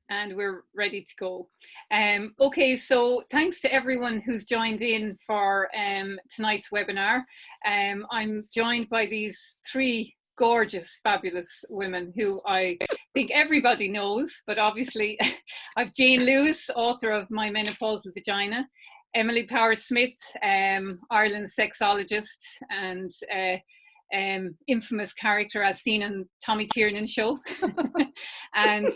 And we're ready to go. Okay, so thanks to everyone who's joined in for tonight's webinar. I'm joined by these three gorgeous, fabulous women who I think everybody knows, but obviously I've Jane Lewis, author of My Menopausal Vagina, Emily Powers-Smith, Ireland's sexologist and infamous character as seen on Tommy Tiernan's show, and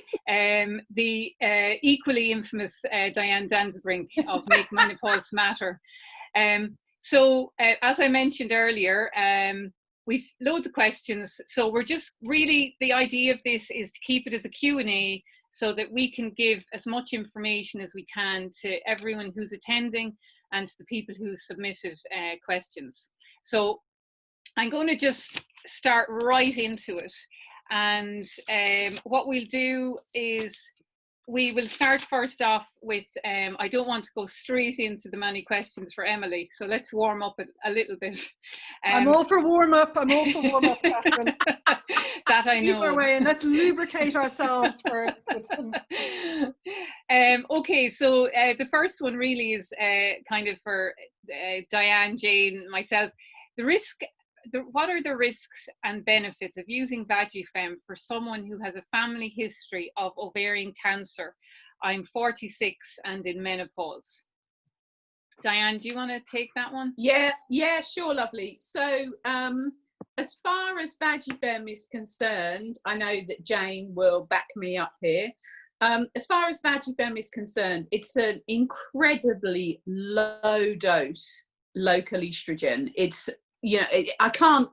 the equally infamous Diane Danzebrink of Make Menopause Matter. So as I mentioned earlier, we've loads of questions, so we're just really, the idea of this is to keep it as a Q&A so that we can give as much information as we can to everyone who's attending and to the people who submitted questions. So I'm going to just start right into it, and what we'll do is we will start first off with, I don't want to go straight into the many questions for Emily, so let's warm up a little bit. I'm all for warm up, Catherine. That I know. Either way, and let's lubricate ourselves first. With some... Okay, so the first one really is kind of for Diane, Jane, myself. What are the risks and benefits of using Vagi Femme for someone who has a family history of ovarian cancer? I'm 46 and in menopause. Diane, do you want to take that one? Yeah, sure, lovely. So as far as Vagi Femme is concerned, I know that Jane will back me up here. As far as Vagi Femme is concerned, it's an incredibly low dose local estrogen. It's, you know, I can't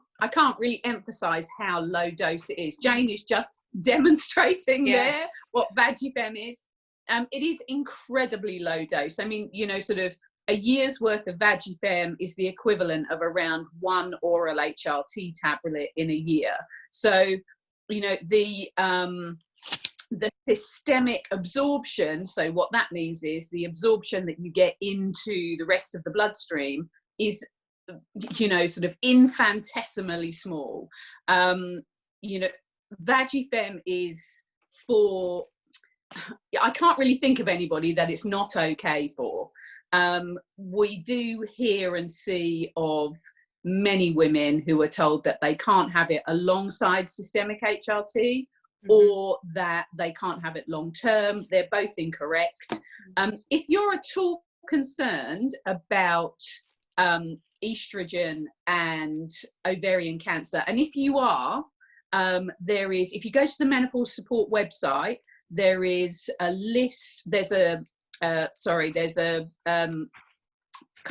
really emphasize how low dose it is. Jane is just demonstrating there what Vagi Femme is. It is incredibly low dose. I mean, you know, sort of a year's worth of Vagi Femme is the equivalent of around 1 oral HRT tablet in a year. So, you know, the systemic absorption, so what that means is the absorption that you get into the rest of the bloodstream is, you know, sort of infinitesimally small. You know, Vagi Femme is for, I can't really think of anybody that it's not okay for. We do hear and see of many women who are told that they can't have it alongside systemic HRT, or that they can't have it long term. They're both incorrect. If you're at all concerned about estrogen and ovarian cancer, and if you are, there is, if you go to the menopause support website, there is a list, there's a can't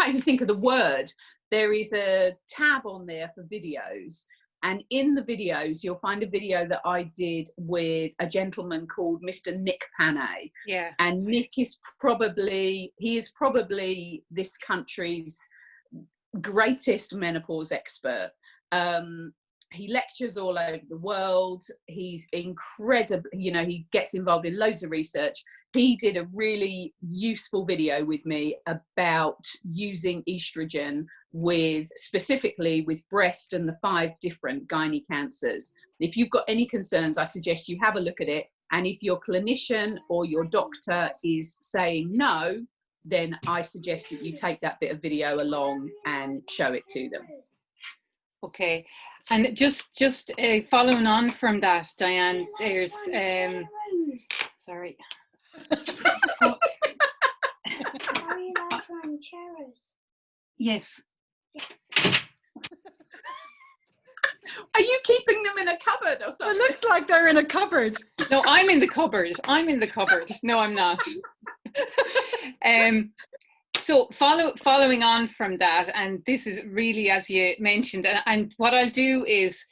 even think of the word, there is a tab on there for videos, and in the videos you'll find a video that I did with a gentleman called Mr. Nick Panay. Yeah. And Nick is probably this country's greatest menopause expert. He lectures all over the world. He's incredible, you know, he gets involved in loads of research. He did a really useful video with me about using estrogen specifically with breast and the 5 different gynae cancers. If you've got any concerns, I suggest you have a look at it. And if your clinician or your doctor is saying no, then I suggest that you take that bit of video along and show it to them. Okay, and just following on from that, Diane, there's sorry. Are you allowed to run chairs? Yes. Are you keeping them in a cupboard or something? It looks like they're in a cupboard. No, I'm in the cupboard. No, I'm not. So following on from that, and this is really, as you mentioned, and what I'll do is,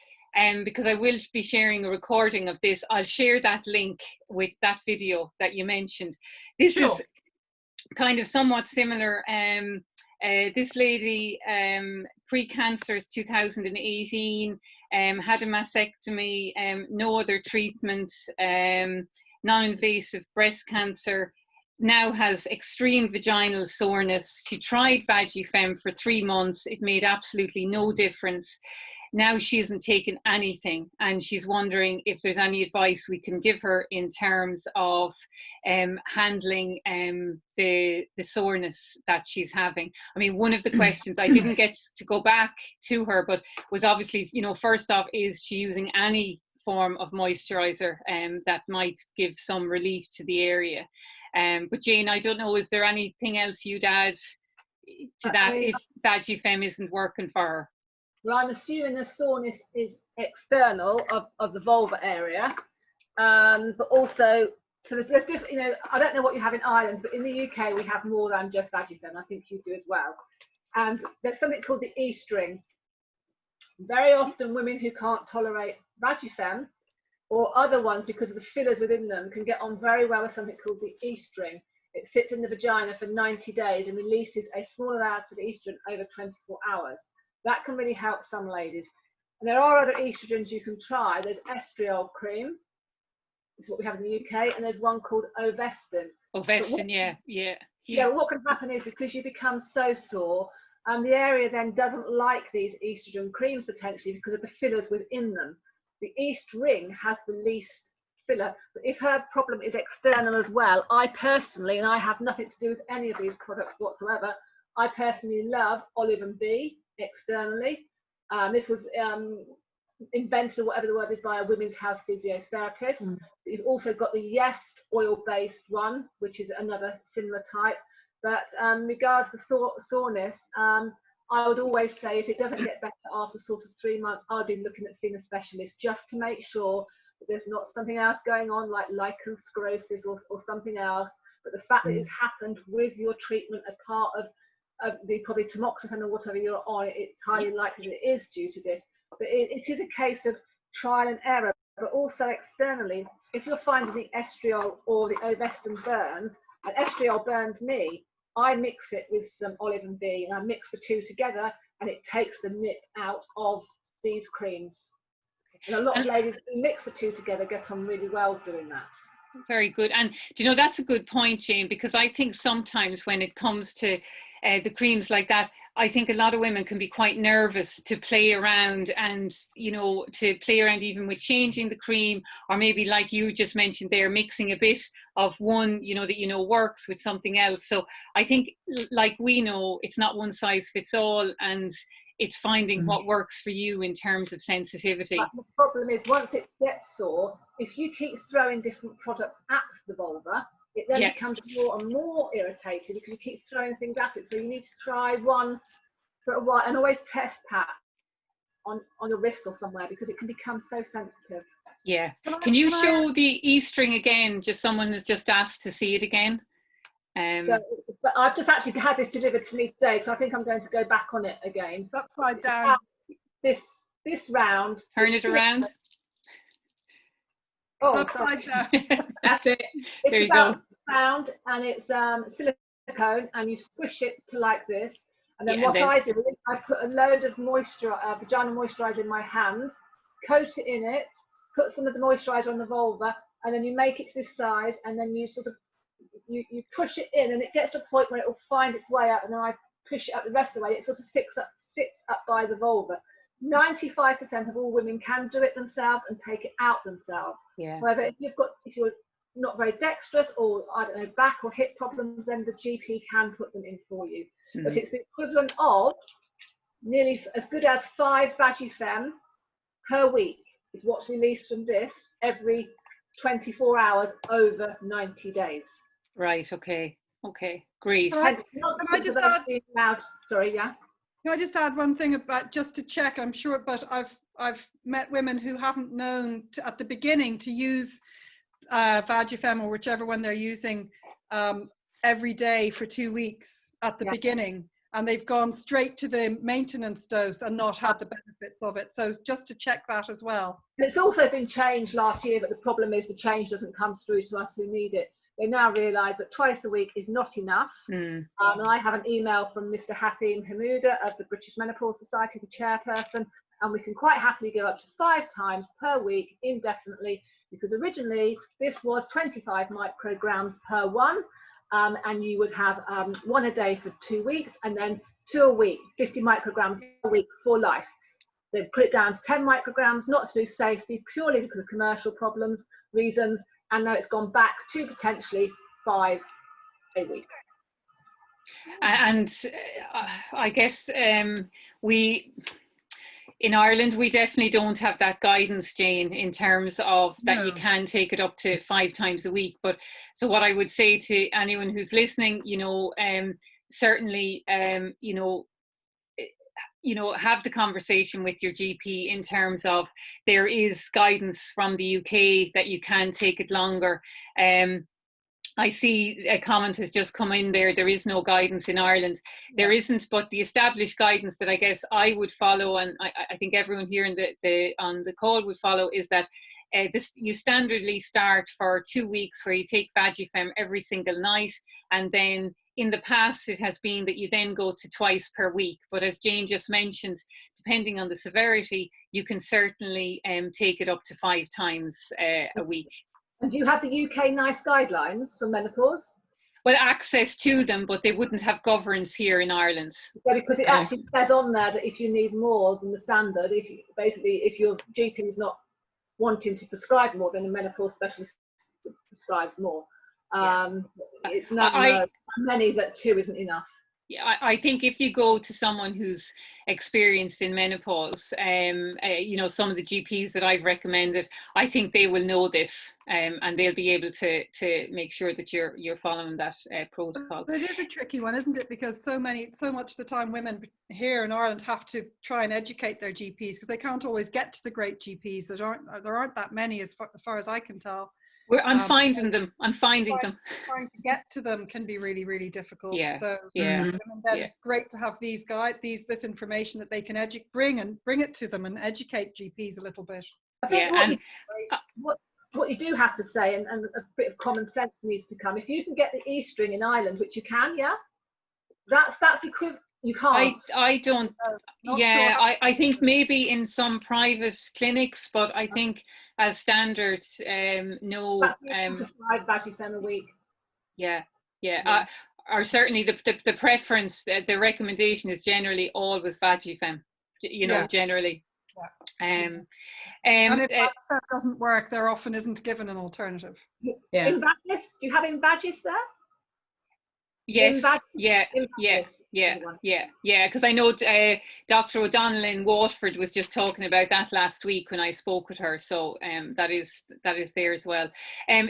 because I will be sharing a recording of this, I'll share that link with that video that you mentioned. This is kind of somewhat similar. This lady, pre-cancers 2018, had a mastectomy, no other treatment, non-invasive breast cancer, now has extreme vaginal soreness. She tried Vagi Femme for 3 months. It made absolutely no difference. now she hasn't taken anything, and she's wondering if there's any advice we can give her in terms of handling the soreness that she's having. I mean, one of the questions I didn't get to go back to her, but was obviously, you know, first off, is she using any form of moisturizer that might give some relief to the area? But Jane, I don't know, is there anything else you'd add to that if Vagi Femme isn't working for her? Well, I'm assuming the soreness is external of the vulva area, but also, so there's different, you know, I don't know what you have in Ireland, but in the UK we have more than just Vagi Femme. I think you do as well. And there's something called the E-string. Very often women who can't tolerate Vagi Femme or other ones because of the fillers within them can get on very well with something called the E-string. It sits in the vagina for 90 days and releases a small amount of estrogen over 24 hours. That can really help some ladies. And there are other estrogens you can try. There's estriol cream. This is what we have in the UK. And there's one called Ovestin. Ovestin, Yeah, what can happen is because you become so sore, the area then doesn't like these estrogen creams potentially because of the fillers within them. The East ring has the least filler, but if her problem is external as well, I personally, and I have nothing to do with any of these products whatsoever, I personally love Olive and Bee externally. This was invented, or whatever the word is, by a women's health physiotherapist. You've also got the Yes oil-based one, which is another similar type. But regards to soreness, I would always say if it doesn't get better after sort of 3 months, I'd be looking at seeing a specialist just to make sure that there's not something else going on like lichen sclerosis or something else. But the fact that it's happened with your treatment as part of the probably tamoxifen or whatever you're on, it's highly likely that it is due to this. But it is a case of trial and error. But also externally, if you're finding the estriol or the Ovestin burns, and estriol burns me, I mix it with some Olive and Bee, and I mix the two together, and it takes the nip out of these creams. And a lot of ladies who mix the two together get on really well doing that. Very good. And do you know, that's a good point, Jane, because I think sometimes when it comes to the creams like that, I think a lot of women can be quite nervous to play around and, you know, to play around even with changing the cream, or maybe like you just mentioned there, mixing a bit of one, you know, that you know works with something else. So I think, like we know, it's not one size fits all, and it's finding what works for you in terms of sensitivity. But the problem is, once it gets sore, if you keep throwing different products at the vulva, it then becomes more and more irritated because you keep throwing things at it. So you need to try one for a while, and always test pat on your wrist or somewhere, because it can become so sensitive. Yeah. Can you show the E-string again? Just someone has just asked to see it again. But I've just actually had this delivered to me today, so I think I'm going to go back on it again. Upside down. This round. Turn it around. Oh, upside down. That's it. There you go. Round, and it's silicone, and you squish it to like this. And then I do is I put a load of vaginal moisturizer in my hand, coat it in it, put some of the moisturizer on the vulva, and then you make it to this size, and then you sort of you push it in, and it gets to a point where it will find its way out, and then I push it up the rest of the way. It sort of sits up by the vulva. 95% of all women can do it themselves and take it out themselves. Yeah. However, if you're not very dexterous, or I don't know, back or hip problems, then the GP can put them in for you. But it's the equivalent of nearly as good as 5 Vagi Femme per week is what's released from this every 24 hours over 90 days. Right. Okay. Great. Can I just add? Sorry. Yeah. Can I just add one thing about, just to check? I'm sure, but I've met women who haven't known at the beginning to use Vagi Femme, or whichever one they're using, every day for 2 weeks at the beginning, and they've gone straight to the maintenance dose and not had the benefits of it. So just to check that as well. It's also been changed last year, but the problem is the change doesn't come through to us who need it. They now realise that twice a week is not enough. And I have an email from Mr. Hathim Hamouda of the British Menopause Society, the chairperson, and we can quite happily go up to 5 times per week indefinitely, because originally this was 25 micrograms per one. And you would have 1 a day for 2 weeks, and then 2 a week, 50 micrograms a week for life. They put it down to 10 micrograms, not to lose safety, purely because of commercial reasons, and now it's gone back to potentially 5 a week. And I guess we, in Ireland, we definitely don't have that guidance, Jane, in terms of that you can take it up to 5 times a week. But so what I would say to anyone who's listening, certainly, have the conversation with your GP in terms of there is guidance from the UK that you can take it longer. I see a comment has just come in there. There is no guidance in Ireland. There isn't, but the established guidance that I guess I would follow, and I think everyone here in on the call would follow, is that you standardly start for 2 weeks where you take VagiFem every single night, and then in the past it has been that you then go to twice per week. But as Jane just mentioned, depending on the severity, you can certainly take it up to 5 times a week. And do you have the UK NICE guidelines for menopause? Well, access to them, but they wouldn't have governance here in Ireland. Yeah, because it actually says on there that if you need more than the standard, if your GP is not wanting to prescribe more, then the menopause specialist prescribes more. It's not many that 2 isn't enough. Yeah, I think if you go to someone who's experienced in menopause, some of the GPs that I've recommended, I think they will know this, and they'll be able to make sure that you're following that protocol. It is a tricky one, isn't it? Because so much of the time women here in Ireland have to try and educate their GPs because they can't always get to the great GPs. There aren't that many as far as I can tell. I'm finding them. Trying to get to them can be really, really difficult. It's great to have this information that they can bring it to them and educate GPs a little bit. I think what you do have to say, and a bit of common sense needs to come. If you can get the E-string in Ireland, which you can, that's equivalent. You can't. I don't. Sure. I think maybe in some private clinics, but I think as standard, no. That's 5 VagiFem a week. Or certainly the preference, the recommendation is generally always VagiFem. Generally. And if VagiFem doesn't work, there often isn't given an alternative. Invagis? Do you have Invagis there? Yes, because I know Dr. O'Donnell in Waterford was just talking about that last week when I spoke with her, so that is there as well.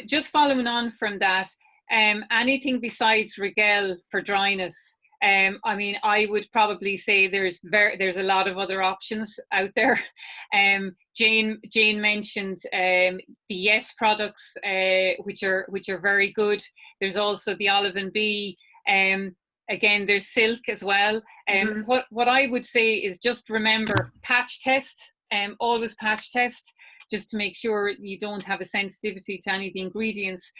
Just following on from that, anything besides Rigel for dryness, I would probably say there's a lot of other options out there. Jane mentioned the Yes products, which are very good. There's also the Olive and Bee. Again, there's Silk as well. What I would say is just remember patch test. Always patch test, just to make sure you don't have a sensitivity to any of the ingredients.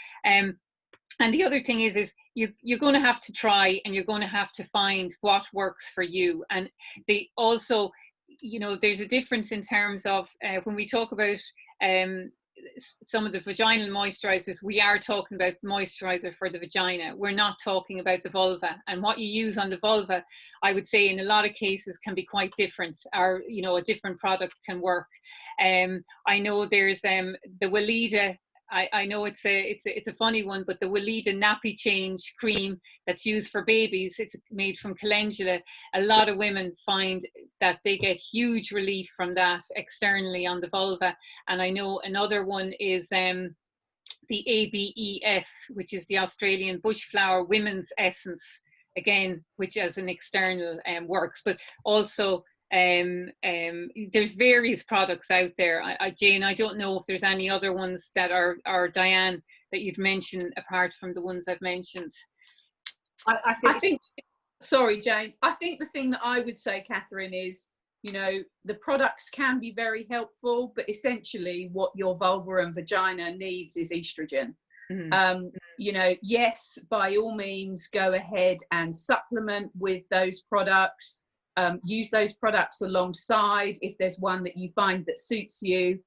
And the other thing is you're going to have to try, and you're going to have to find what works for you. And they also, there's a difference in terms of when we talk about some of the vaginal moisturizers, we are talking about moisturizer for the vagina. We're not talking about the vulva. And what you use on the vulva, I would say in a lot of cases can be quite different, or a different product can work. I know there's the Weleda. I know it's a funny one, but the Weleda Nappy Change cream that's used for babies, it's made from calendula. A lot of women find that they get huge relief from that externally on the vulva. And I know another one is the ABEF, which is the Australian Bushflower Women's Essence, again, which as an external works, but also there's various products out there. Jane, I don't know if there's any other ones that are Diane, that you'd mention apart from the ones I've mentioned. I think sorry, Jane. I think the thing that I would say, Catherine, is the products can be very helpful, but essentially what your vulva and vagina needs is estrogen. Yes, by all means, go ahead and supplement with those products. Use those products alongside if there's one that you find that suits you,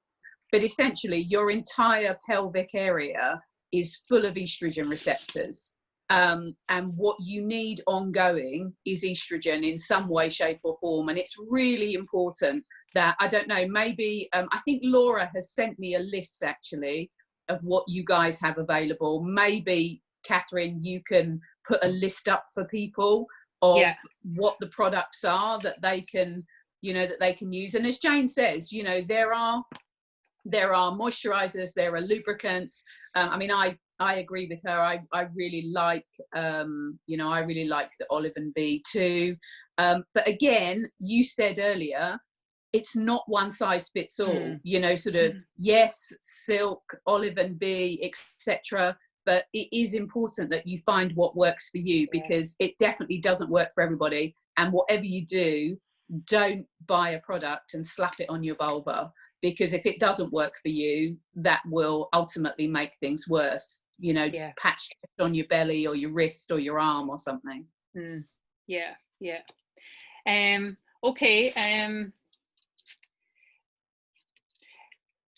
but essentially your entire pelvic area is full of estrogen receptors, and what you need ongoing is estrogen in some way, shape or form. And it's really important that, I don't know, maybe, I think Laura has sent me a list actually of what you guys have available. Maybe, Catherine, you can put a list up for people of what the products are that they can, you know, that they can use. And as Jane says, you know, there are moisturizers, there are lubricants. I mean, I agree with her. I really like, you know, I really like the Olive and Bee too. But again, you said earlier, it's not one size fits all, you know, sort of, yes, silk, Olive and Bee, etc. But it is important that you find what works for you, because it definitely doesn't work for everybody. And whatever you do, don't buy a product and slap it on your vulva, because if it doesn't work for you, that will ultimately make things worse. You know, patch on your belly or your wrist or your arm or something. Okay.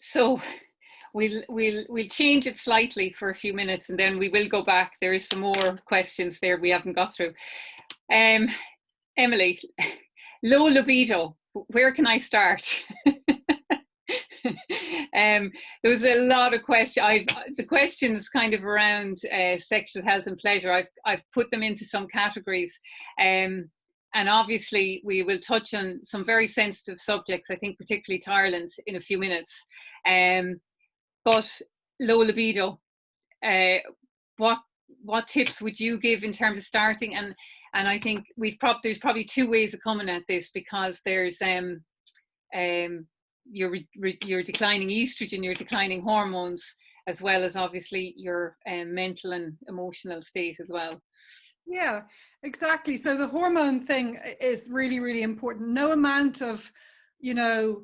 So we'll change it slightly for a few minutes, and then we will go back. There is some more questions there we haven't got through. Emily, low libido, where can I start? There was a lot of questions. The questions kind of around sexual health and pleasure, I've put them into some categories. And obviously we will touch on some very sensitive subjects, I think particularly Ireland, in a few minutes. But low libido, what tips would you give in terms of starting? And I think there's probably two ways of coming at this, because there's your declining estrogen, your declining hormones, as well as obviously your mental and emotional state as well. Yeah, exactly. So the hormone thing is really, really important. No amount of, you know,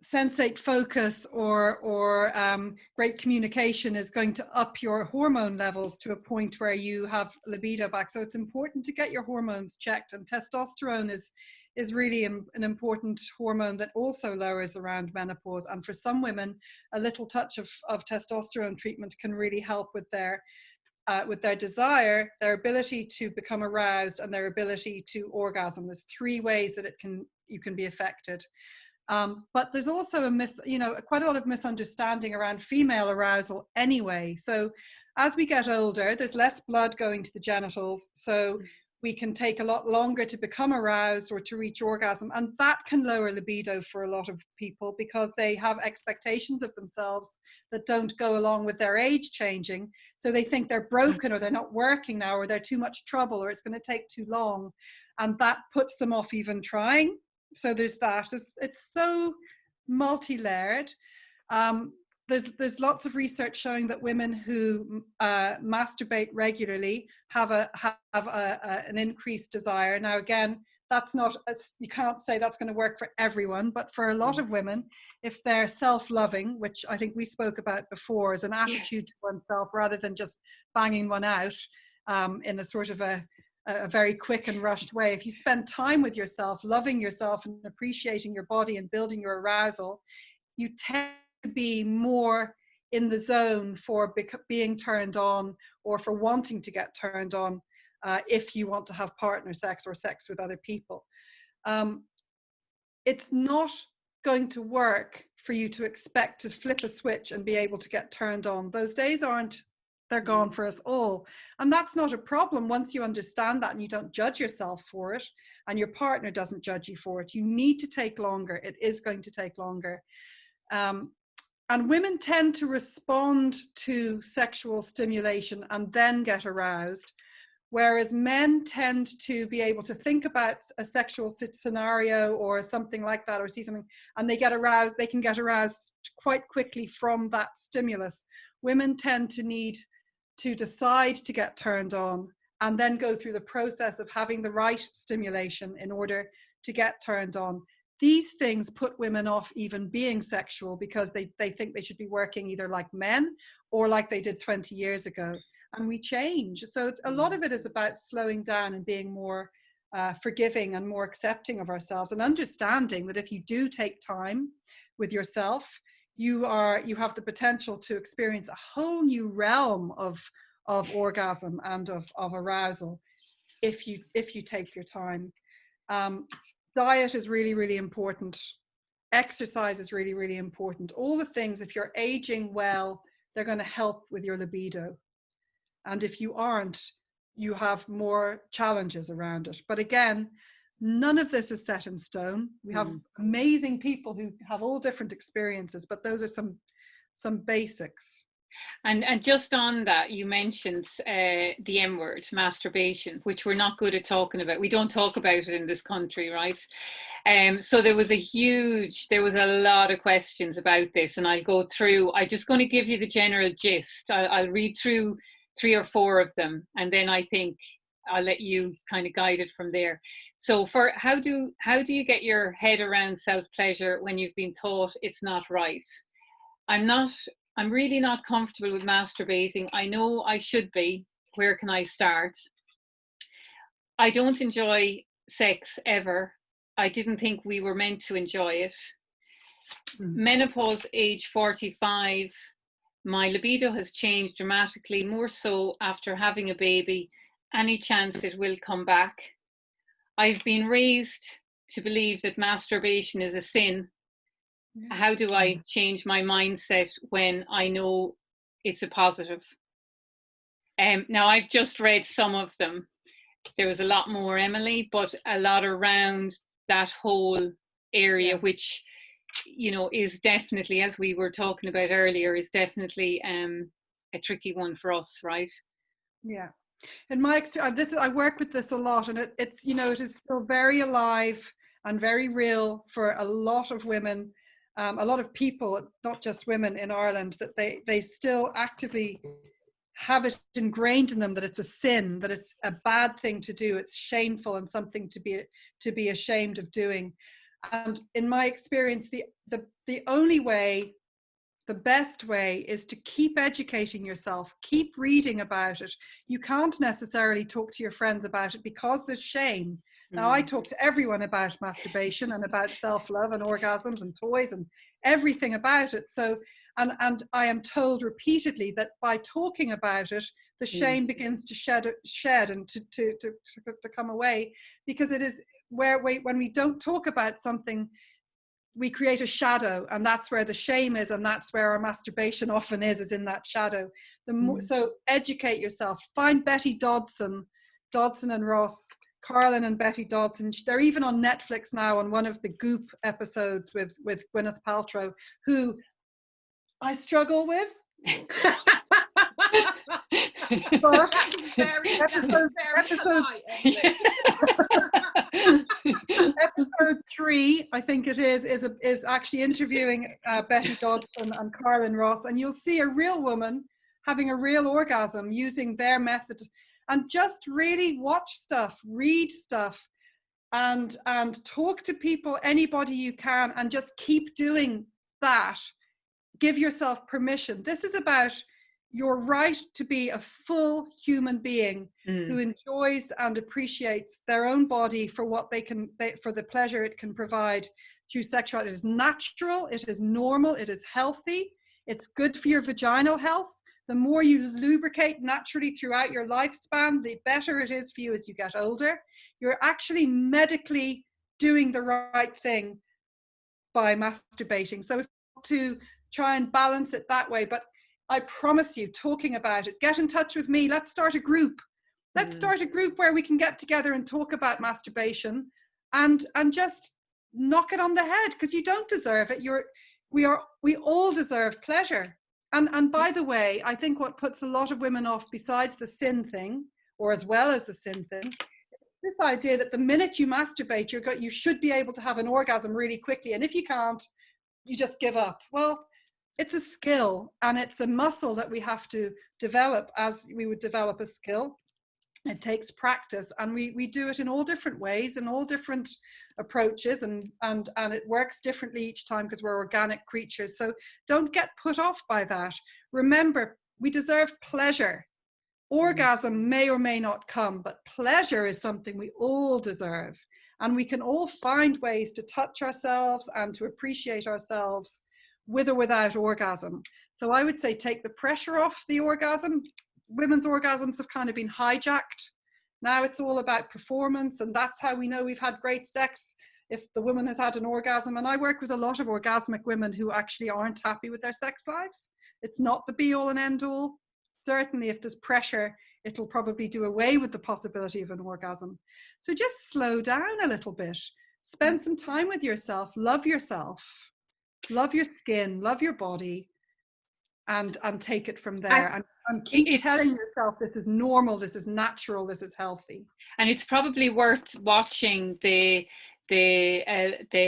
sensate focus or great communication is going to up your hormone levels to a point where you have libido back. So it's important to get your hormones checked, and testosterone is really an important hormone that also lowers around menopause. And for some women, a little touch of testosterone treatment can really help with their desire, their ability to become aroused, and their ability to orgasm. There's three ways that you can be affected. But there's also quite a lot of misunderstanding around female arousal anyway. So as we get older, there's less blood going to the genitals, so we can take a lot longer to become aroused or to reach orgasm, and that can lower libido for a lot of people, because they have expectations of themselves that don't go along with their age changing. So they think they're broken, or they're not working now, or they're too much trouble, or it's going to take too long, and that puts them off even trying. So there's that. It's so multi-layered. There's lots of research showing that women who masturbate regularly have an increased desire. Now, again, that's not, you can't say that's going to work for everyone, but for a lot of women, if they're self-loving, which I think we spoke about before, as an attitude to oneself rather than just banging one out in a sort of a very quick and rushed way. If you spend time with yourself, loving yourself and appreciating your body and building your arousal, you tend to be more in the zone for being turned on, or for wanting to get turned on, if you want to have partner sex or sex with other people. It's not going to work for you to expect to flip a switch and be able to get turned on. Those days they're gone for us all. And that's not a problem once you understand that and you don't judge yourself for it, and your partner doesn't judge you for it. You need to take longer. It is going to take longer. And women tend to respond to sexual stimulation and then get aroused, whereas men tend to be able to think about a sexual scenario or something like that, or see something, and they can get aroused quite quickly from that stimulus. Women tend to need to decide to get turned on, and then go through the process of having the right stimulation in order to get turned on. These things put women off even being sexual, because they think they should be working either like men or like they did 20 years ago. And we change. So a lot of it is about slowing down and being more forgiving and more accepting of ourselves, and understanding that if you do take time with yourself, you have the potential to experience a whole new realm of orgasm and of arousal if you take your time. Diet is really, really important. Exercise is really, really important. All the things, if you're aging well, they're going to help with your libido. And if you aren't, you have more challenges around it. But again, none of this is set in stone. We have amazing people who have all different experiences, but those are some basics. And just on that, you mentioned the M word, masturbation, which we're not good at talking about. We don't talk about it in this country, right? So there was a lot of questions about this, and I'll go through. I'm just going to give you the general gist. I'll read through 3 or 4 of them, and then I think I'll let you kind of guide it from there. So for how do you get your head around self-pleasure when you've been taught it's not right? I'm really not comfortable with masturbating. I know I should be. Where can I start? I don't enjoy sex ever. I didn't think we were meant to enjoy it. Menopause, age 45. My libido has changed dramatically, more so after having a baby. Any chance it will come back? I've been raised to believe that masturbation is a sin. How do I change my mindset when I know it's a positive? Now, I've just read some of them. There was a lot more, Emily, but a lot around that whole area, which, you know, is definitely, as we were talking about earlier, is definitely a tricky one for us, right? Yeah. In my experience, I work with this a lot, and it's, you know, it is still very alive and very real for a lot of women. A lot of people, not just women in Ireland, that they still actively have it ingrained in them that it's a sin, that it's a bad thing to do, it's shameful and something to be ashamed of doing. And in my experience, the only way, the best way, is to keep educating yourself, keep reading about it. You can't necessarily talk to your friends about it because there's shame. Now, I talk to everyone about masturbation and about self-love and orgasms and toys and everything about it. So, and I am told repeatedly that by talking about it, the shame begins to shed and to come away, because it is when we don't talk about something, we create a shadow, and that's where the shame is, and that's where our masturbation often is in that shadow. So educate yourself. Find Betty Dodson and Ross, Carlin and Betty Dodson. They're even on Netflix now on one of the Goop episodes with Gwyneth Paltrow, who I struggle with. But episode 3, I think it is actually interviewing Betty Dodson and Carlin Ross, and you'll see a real woman having a real orgasm using their method. And just really watch stuff, read stuff, and talk to people, anybody you can, and just keep doing that. Give yourself permission. This is about your right to be a full human being who enjoys and appreciates their own body for what for the pleasure it can provide through sexuality. It is natural, it is normal, it is healthy, it's good for your vaginal health. The more you lubricate naturally throughout your lifespan, the better it is for you as you get older. You're actually medically doing the right thing by masturbating. So if to try and balance it that way, but I promise you, talking about it, get in touch with me. Let's start a group. Let's start a group where we can get together and talk about masturbation and just knock it on the head, because you don't deserve it. We all deserve pleasure. And by the way, I think what puts a lot of women off, besides the sin thing, or as well as the sin thing, this idea that the minute you masturbate, you should be able to have an orgasm really quickly. And if you can't, you just give up. Well, it's a skill, and it's a muscle that we have to develop as we would develop a skill. It takes practice, and we do it in all different ways and all different approaches, and it works differently each time because we're organic creatures. So don't get put off by that. Remember, we deserve pleasure. Orgasm may or may not come, but pleasure is something we all deserve, and we can all find ways to touch ourselves and to appreciate ourselves with or without orgasm. So I would say take the pressure off the orgasm. Women's orgasms have kind of been hijacked. Now it's all about performance, and that's how we know we've had great sex. if the woman has had an orgasm, and I work with a lot of orgasmic women who actually aren't happy with their sex lives. It's not the be all and end all. Certainly if there's pressure, it'll probably do away with the possibility of an orgasm. So just slow down a little bit. Spend some time with yourself, love your skin, love your body, and take it from there. And keep telling yourself this is normal, this is natural, this is healthy. And it's probably worth watching the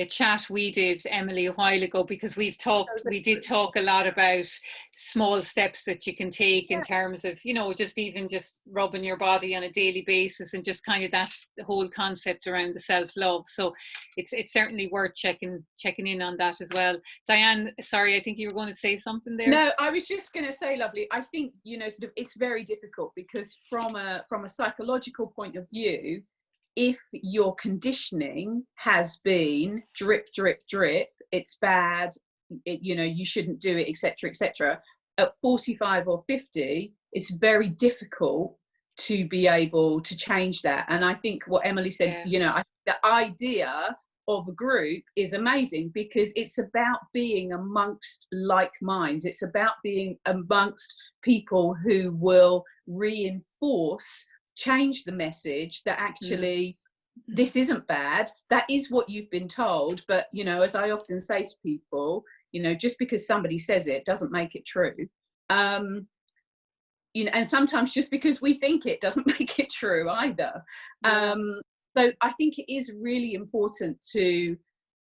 chat we did, Emily, a while ago, because we did talk a lot about small steps that you can take in terms of, you know, just rubbing your body on a daily basis, and just kind of that whole concept around the self-love. So it's certainly worth checking in on that as well. Diane, sorry, I think you were going to say something there. No, I was just going to say, lovely, I think, you know, sort of it's very difficult, because from a psychological point of view, if your conditioning has been drip, drip, drip, it's bad, you know, you shouldn't do it, etc., etc. At 45 or 50, it's very difficult to be able to change that. And I think what Emily said, you know, the idea of a group is amazing, because it's about being amongst like minds. It's about being amongst people who will reinforce, change the message that actually this isn't bad, that is what you've been told. But, you know, as I often say to people, you know, just because somebody says it doesn't make it true. You know, and sometimes just because we think it doesn't make it true either. So I think it is really important to,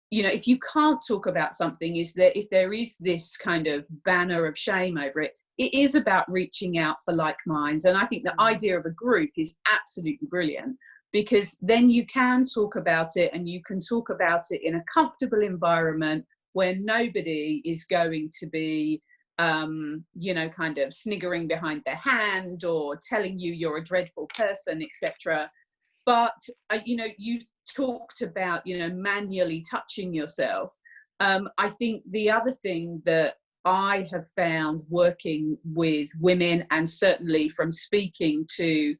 you know, if you can't talk about something, is that if there is this kind of banner of shame over it, it is about reaching out for like minds. And I think the idea of a group is absolutely brilliant, because then you can talk about it, and you can talk about it in a comfortable environment where nobody is going to be, you know, kind of sniggering behind their hand or telling you you're a dreadful person, etc. But, you know, you talked about, you know, manually touching yourself. I think the other thing that I have found working with women, and certainly from speaking to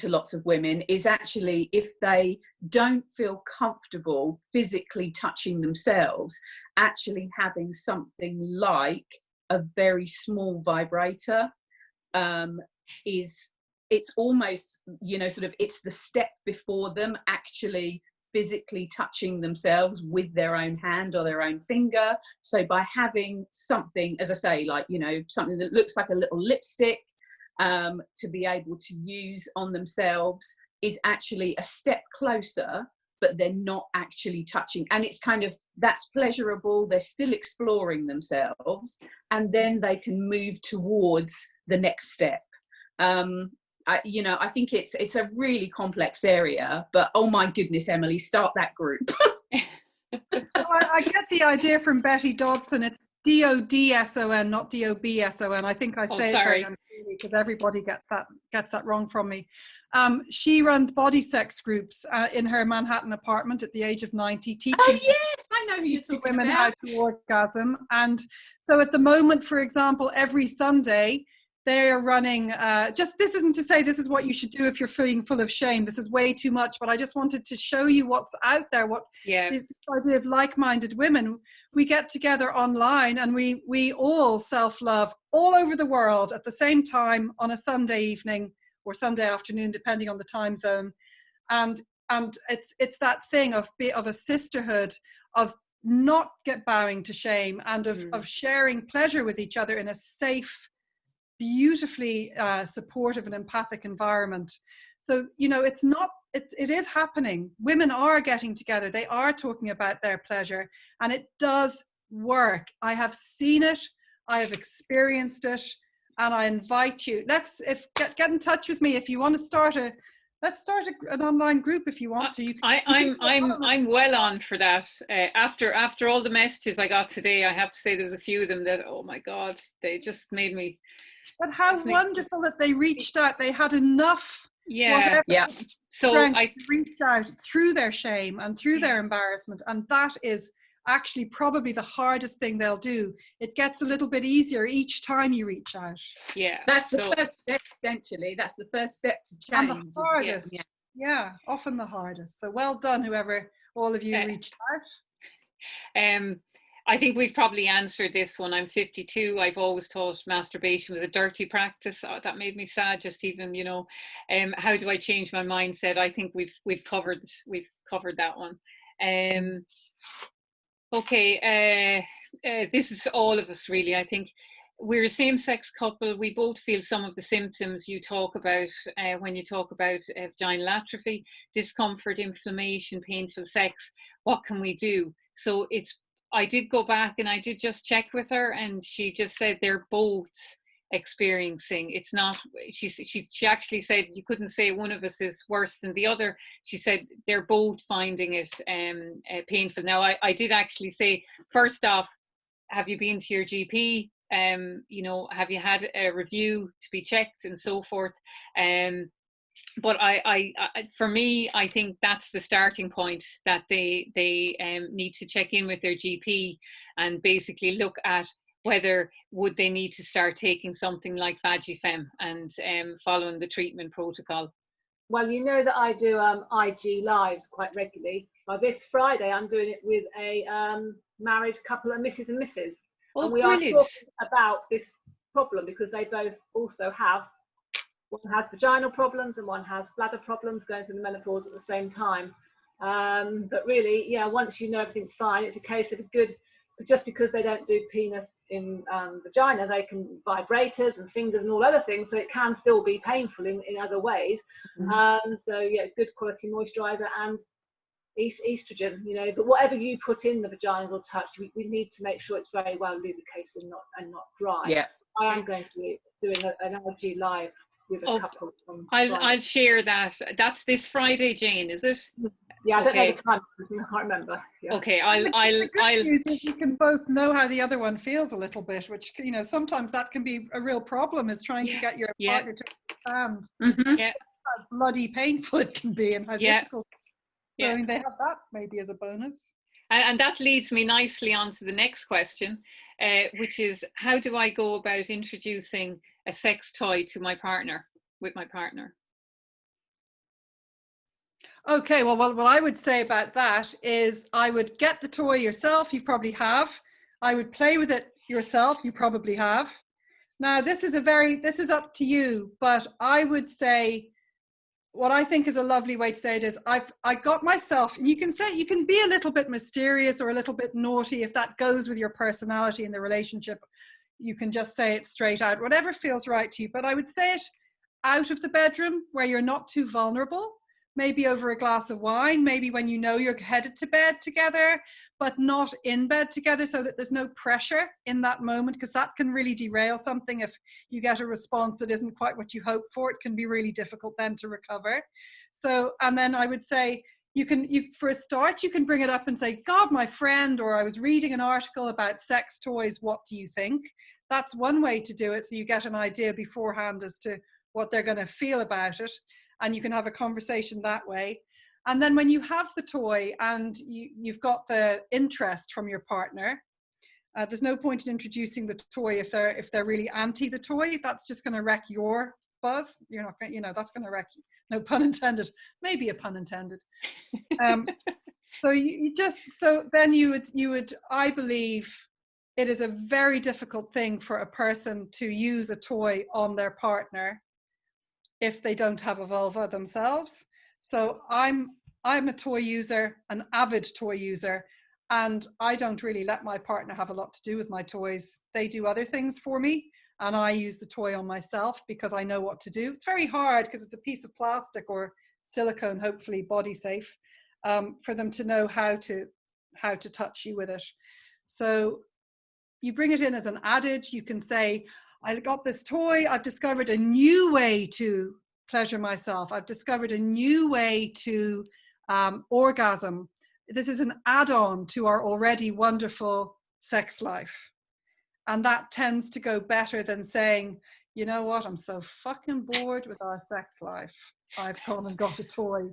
lots of women, is actually if they don't feel comfortable physically touching themselves, actually having something like a very small vibrator it's almost, you know, sort of, it's the step before them actually physically touching themselves with their own hand or their own finger. So by having something, as I say, like, you know, something that looks like a little lipstick to be able to use on themselves is actually a step closer, but they're not actually touching. And it's kind of, that's pleasurable, they're still exploring themselves, and then they can move towards the next step. You know, I think it's a really complex area, but oh my goodness, Emily, start that group. I get the idea from Betty Dodson. It's DODSON, not DOBSON. I think I say it very unclearly because everybody gets that wrong from me. She runs body sex groups in her Manhattan apartment at the age of 90, teaching I know who you're talking women about. how to orgasm. And so at the moment, for example, every Sunday, they are running, this isn't to say this is what you should do if you're feeling full of shame. This is way too much, but I just wanted to show you what's out there, what is the idea of like-minded women. We get together online and we all self-love all over the world at the same time on a Sunday evening or Sunday afternoon, depending on the time zone. And it's that thing of a sisterhood, of not bowing to shame, and of sharing pleasure with each other in a safe, beautifully supportive and empathic environment. So, you know, it is happening. Women are getting together. They are talking about their pleasure, and it does work. I have seen it. I have experienced it, and I invite you. Get in touch with me if you want to start an online group if you want to. I'm well on for that. After all the messages I got today, I have to say there was a few of them that, oh my God, they just made me. But how wonderful that they reached out. They had enough. So I reach out through their shame and through their embarrassment, and that is actually probably the hardest thing they'll do. It gets a little bit easier each time you reach out. That's the first step. Essentially, that's the first step to change. And the hardest. Yeah, often the hardest. So well done, whoever, all of you reached out. I think we've probably answered this one. I'm 52. I've always thought masturbation was a dirty practice. That made me sad. Just even, you know, how do I change my mindset? I think we've covered that one. Okay, this is for all of us really. I think we're a same-sex couple. We both feel some of the symptoms you talk about when you talk about vaginal atrophy, discomfort, inflammation, painful sex. What can we do? So I did go back and I did just check with her, and she just said they're both experiencing. It's not, she actually said you couldn't say one of us is worse than the other. She said they're both finding it painful. Now I did actually say, first off, have you been to your GP? You know, have you had a review to be checked and so forth? But for me, I think that's the starting point, that they need to check in with their GP and basically look at whether would they need to start taking something like Femme and following the treatment protocol. Well, you know that I do IG lives quite regularly. This Friday, I'm doing it with a married couple, a Mrs. and Mrs. Oh, and we brilliant. are talking about this problem because they both also have, one has vaginal problems and one has bladder problems, going through the menopause at the same time. But really, yeah, once you know everything's fine, it's a case of just because they don't do penis in vagina, they can vibrators and fingers and all other things, so it can still be painful in other ways. So yeah, good quality moisturizer and estrogen, you know, but whatever you put in the vaginas or touch, we need to make sure it's very well lubricated and not dry. Yeah. So I am going to be doing an IG live with a couple. I'll share that. That's this Friday, Jane, is it? Yeah, I don't know the time. I can't remember. Yeah. Okay, The good news is you can both know how the other one feels a little bit, which, you know, sometimes that can be a real problem, is trying to get your partner to understand how bloody painful it can be and how difficult. So, I mean, they have that maybe as a bonus. And that leads me nicely on to the next question, which is, how do I go about introducing a sex toy to my partner, with my partner? Okay, well, what I would say about that is I would get the toy yourself, you probably have. I would play with it yourself, you probably have. Now, this is up to you, but I would say, what I think is a lovely way to say it is, I got myself, and you can be a little bit mysterious or a little bit naughty if that goes with your personality in the relationship. You can just say it straight out, whatever feels right to you. But I would say it out of the bedroom where you're not too vulnerable, maybe over a glass of wine, maybe when you know you're headed to bed together, but not in bed together, so that there's no pressure in that moment, because that can really derail something. If you get a response that isn't quite what you hope for, it can be really difficult then to recover. So, and then I would say, for a start, you can bring it up and say, God, my friend, or I was reading an article about sex toys, what do you think? That's one way to do it, so you get an idea beforehand as to what they're going to feel about it, and you can have a conversation that way. And then when you have the toy and you've got the interest from your partner, there's no point in introducing the toy if they're really anti the toy. That's just going to wreck your buzz. You're not going, that's going to wreck you. No pun intended. Maybe a pun intended. So then you would, I believe, it is a very difficult thing for a person to use a toy on their partner if they don't have a vulva themselves. So I'm a toy user, an avid toy user, and I don't really let my partner have a lot to do with my toys. They do other things for me, and I use the toy on myself because I know what to do. It's very hard because it's a piece of plastic or silicone, hopefully body safe, for them to know how to touch you with it. So you bring it in as an adage. You can say, I got this toy, I've discovered a new way to pleasure myself. I've discovered a new way to orgasm. This is an add-on to our already wonderful sex life. And that tends to go better than saying, you know what, I'm so fucking bored with our sex life. I've gone and got a toy.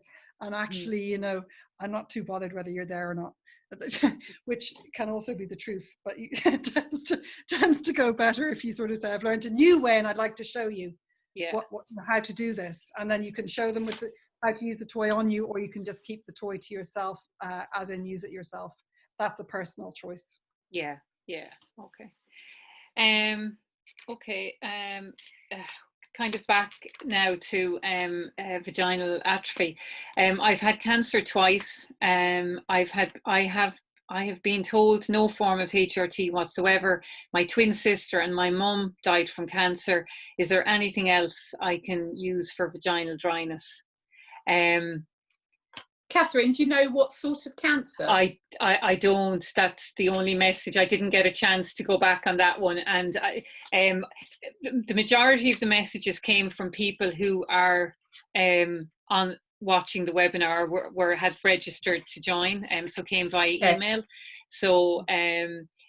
And actually, I'm not too bothered whether you're there or not. Which can also be the truth, but it tends to go better if you sort of say, I've learned a new way and I'd like to show you how to do this. And then you can show them with how to use the toy on you, or you can just keep the toy to yourself, as in use it yourself. That's a personal choice. Yeah, yeah, okay. Okay, kind of back now to vaginal atrophy. I've had cancer twice. I have been told no form of HRT whatsoever. My twin sister and my mum died from cancer. Is there anything else I can use for vaginal dryness? Catherine, do you know what sort of cancer? I don't. That's the only message. I didn't get a chance to go back on that one. And the majority of the messages came from people who are on watching the webinar, had registered to join, so came via email. So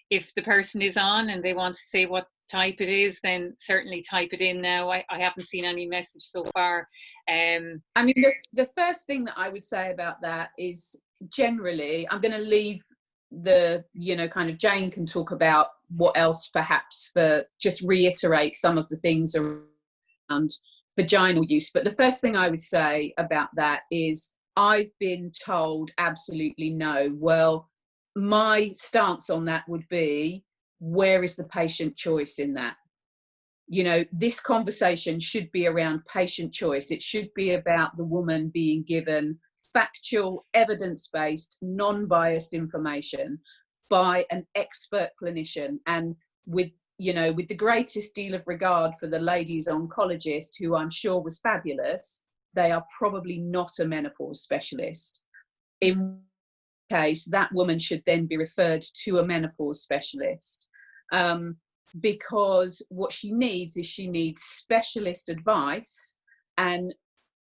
if the person is on and they want to say what type it is, then certainly type it in now. I haven't seen any message so far. I mean, the first thing that I would say about that is, generally, I'm going to leave the, kind of Jane can talk about what else perhaps, for just reiterate some of the things around vaginal use. But the first thing I would say about that is, I've been told absolutely no. Well, my stance on that would be, where is the patient choice in that? This conversation should be around patient choice. It should be about the woman being given factual, evidence-based, non-biased information by an expert clinician. And with the greatest deal of regard for the ladies oncologist, who I'm sure was fabulous, they are probably not a menopause specialist. In case, that woman should then be referred to a menopause specialist, because what she needs specialist advice. And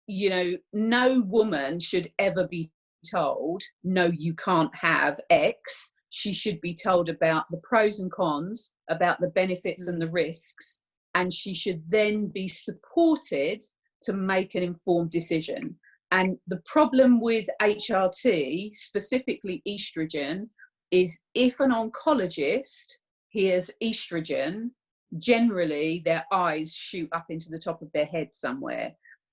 no woman should ever be told, no, you can't have X. She should be told about the pros and cons, about the benefits and the risks, and she should then be supported to make an informed decision. And the problem with HRT, specifically estrogen, is if an oncologist hears estrogen, generally their eyes shoot up into the top of their head somewhere.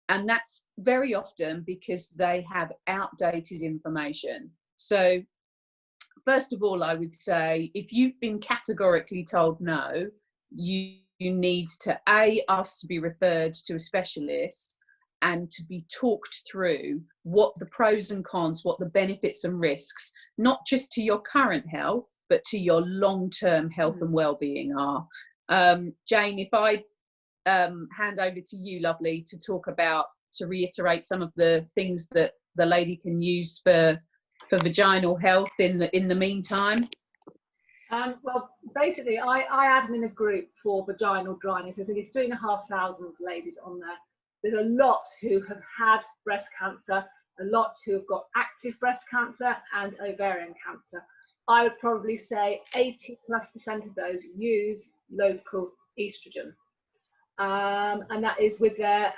And that's very often because they have outdated information. So first of all, I would say, if you've been categorically told no, you need to ask to be referred to a specialist, and to be talked through what the pros and cons, what the benefits and risks, not just to your current health, but to your long-term health and well-being are. Jane, if I hand over to you, lovely, to reiterate some of the things that the lady can use for vaginal health in the meantime. Well, basically, I add them in a group for vaginal dryness. There's only 3,500 ladies on there. There's a lot who have had breast cancer, a lot who have got active breast cancer and ovarian cancer. I would probably say 80+% of those use local estrogen. And that is with their,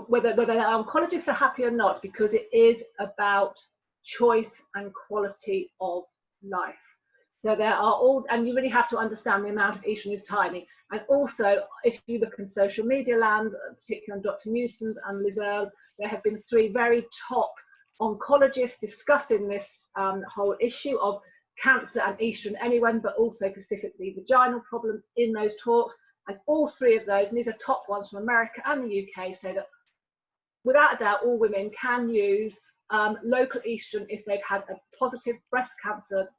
whether their oncologists are happy or not, because it is about choice and quality of life. So there are all, and you really have to understand the amount of estrogen is tiny. And also, if you look in social media land, particularly on Dr. Newsom's and Liz Earle, there have been 3 very top oncologists discussing this whole issue of cancer and estrogen anyway, but also specifically vaginal problems in those talks. And all 3 of those, and these are top ones from America and the UK, say that without a doubt, all women can use local estrogen if they've had a positive breast cancer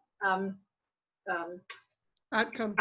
Outcome.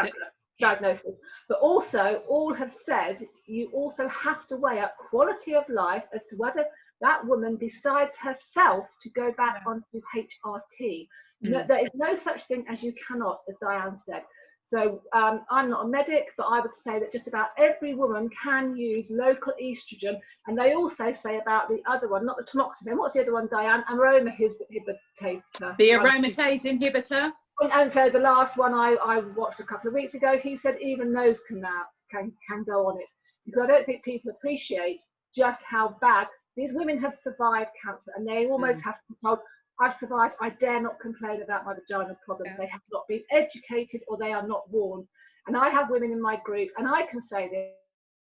Diagnosis. But also, all have said you also have to weigh up quality of life as to whether that woman decides herself to go back onto HRT. No, there is no such thing as you cannot, as Diane said. So I'm not a medic, but I would say that just about every woman can use local estrogen. And they also say about the other one, not the tamoxifen. What's the other one, Diane? Aromatase inhibitor. The aromatase inhibitor. And so the last one I watched a couple of weeks ago, he said even those can go on it. Because I don't think people appreciate just how bad these women have survived cancer, and they almost have to be told, I've survived, I dare not complain about my vaginal problems. They have not been educated, or they are not warned. And I have women in my group, and I can say this,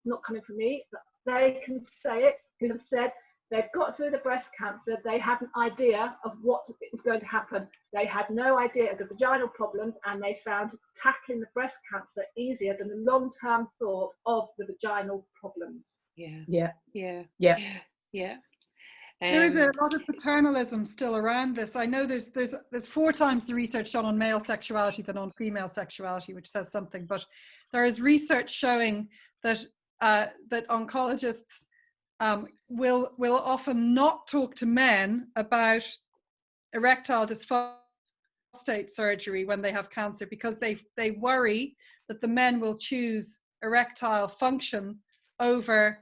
not coming from me, but they can say it, who have said They've got through the breast cancer. They had an idea of what was going to happen. They had no idea of the vaginal problems, and they found tackling the breast cancer easier than the long-term thought of the vaginal problems. Yeah. There is a lot of paternalism still around this. I know there's 4 times the research done on male sexuality than on female sexuality, which says something. But there is research showing that that oncologists will often not talk to men about erectile dysphosphate surgery when they have cancer, because they worry that the men will choose erectile function over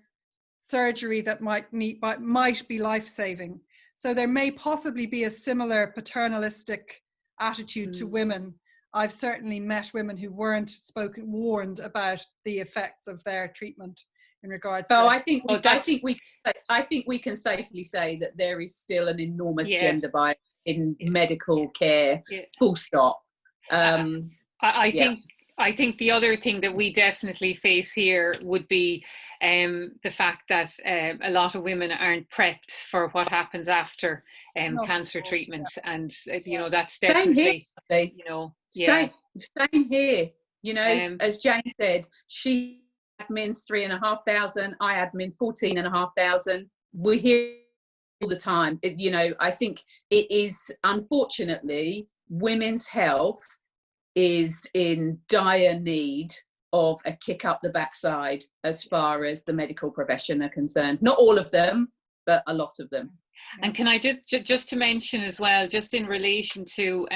surgery that might be life-saving. So there may possibly be a similar paternalistic attitude to women. I've certainly met women who weren't warned about the effects of their treatment in regards to. I think we can safely say that there is still an enormous gender bias in medical care. Full stop. I think the other thing that we definitely face here would be the fact that a lot of women aren't prepped for what happens after cancer treatments, and you know, that's definitely same here. Same here. You know, as Jane said, she admins 3,500. I admin 14,500. We hear all the time. You know, I think it is, unfortunately, women's health is in dire need of a kick up the backside as far as the medical profession are concerned. Not all of them, but a lot of them. And can I just to mention as well, just in relation to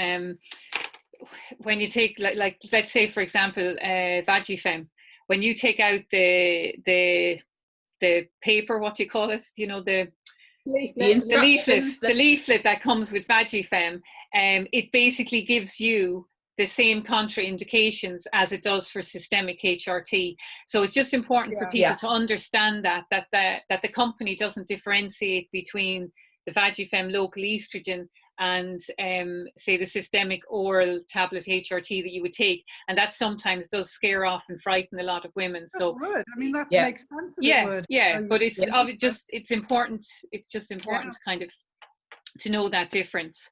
when you take like let's say for example Vagi Femme, when you take out the paper, what do you call it, you know, the leaflet that comes with Vagi Femme, it basically gives you the same contraindications as it does for systemic HRT. So it's just important for people to understand that the company doesn't differentiate between the Vagi Femme local estrogen and say the systemic oral tablet HRT that you would take, and that sometimes does scare off and frighten a lot of women. So it would. I mean, that makes sense. But it's important. It's just important kind of to know that difference.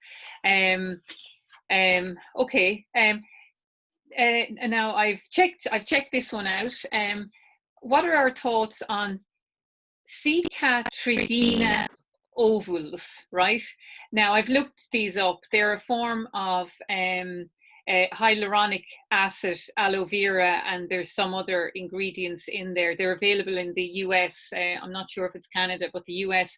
Okay. And now I've checked this one out. What are our thoughts on Cicatricina ovules? Right now, I've looked these up. They're a form of hyaluronic acid, aloe vera, and there's some other ingredients in there. They're available in the US. I'm not sure if it's Canada, but the US.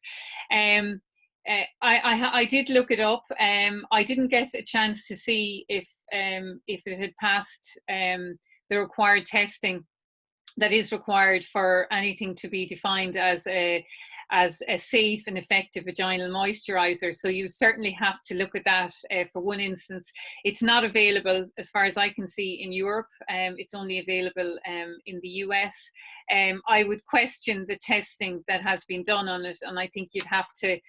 I did look it up. I didn't get a chance to see if it had passed the required testing that is required for anything to be defined as a safe and effective vaginal moisturizer. So you certainly have to look at that for one instance. It's not available, as far as I can see, in Europe. It's only available in the US. I would question the testing that has been done on it, and I think you'd have to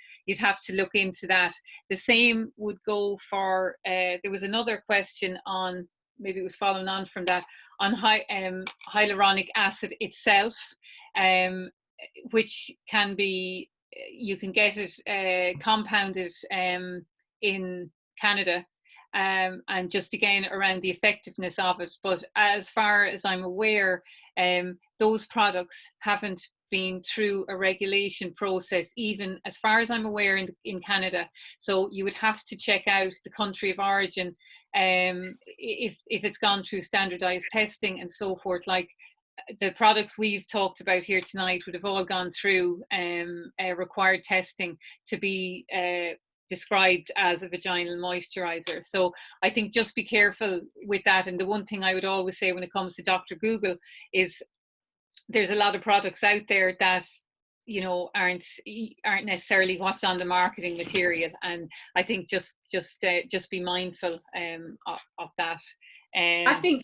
look into that. The same would go for there was another question on, maybe it was following on from that, on hyaluronic acid itself, which can be, you can get it compounded in Canada, and just again around the effectiveness of it. But as far as I'm aware, those products haven't been through a regulation process, even as far as I'm aware, in Canada. So you would have to check out the country of origin, if it's gone through standardized testing and so forth. Like the products we've talked about here tonight would have all gone through required testing to be described as a vaginal moisturizer. So I think just be careful with that. And the one thing I would always say when it comes to Dr. Google is there's a lot of products out there that, you know, aren't necessarily what's on the marketing material, and I think just be mindful of that. I think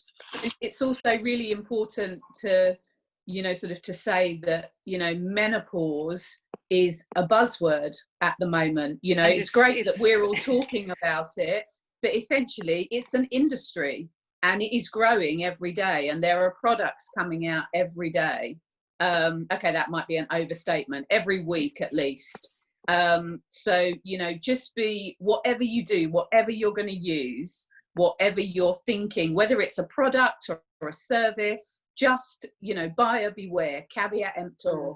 it's also really important to, you know, sort of to say that, you know, menopause is a buzzword at the moment. You know, it's great that we're all talking about it, but essentially it's an industry and it is growing every day, and there are products coming out every day. Okay, that might be an overstatement. Every week at least. So, you know, just be, whatever you do, whatever you're going to use, whatever you're thinking, whether it's a product or a service, just, you know, buyer beware, caveat emptor.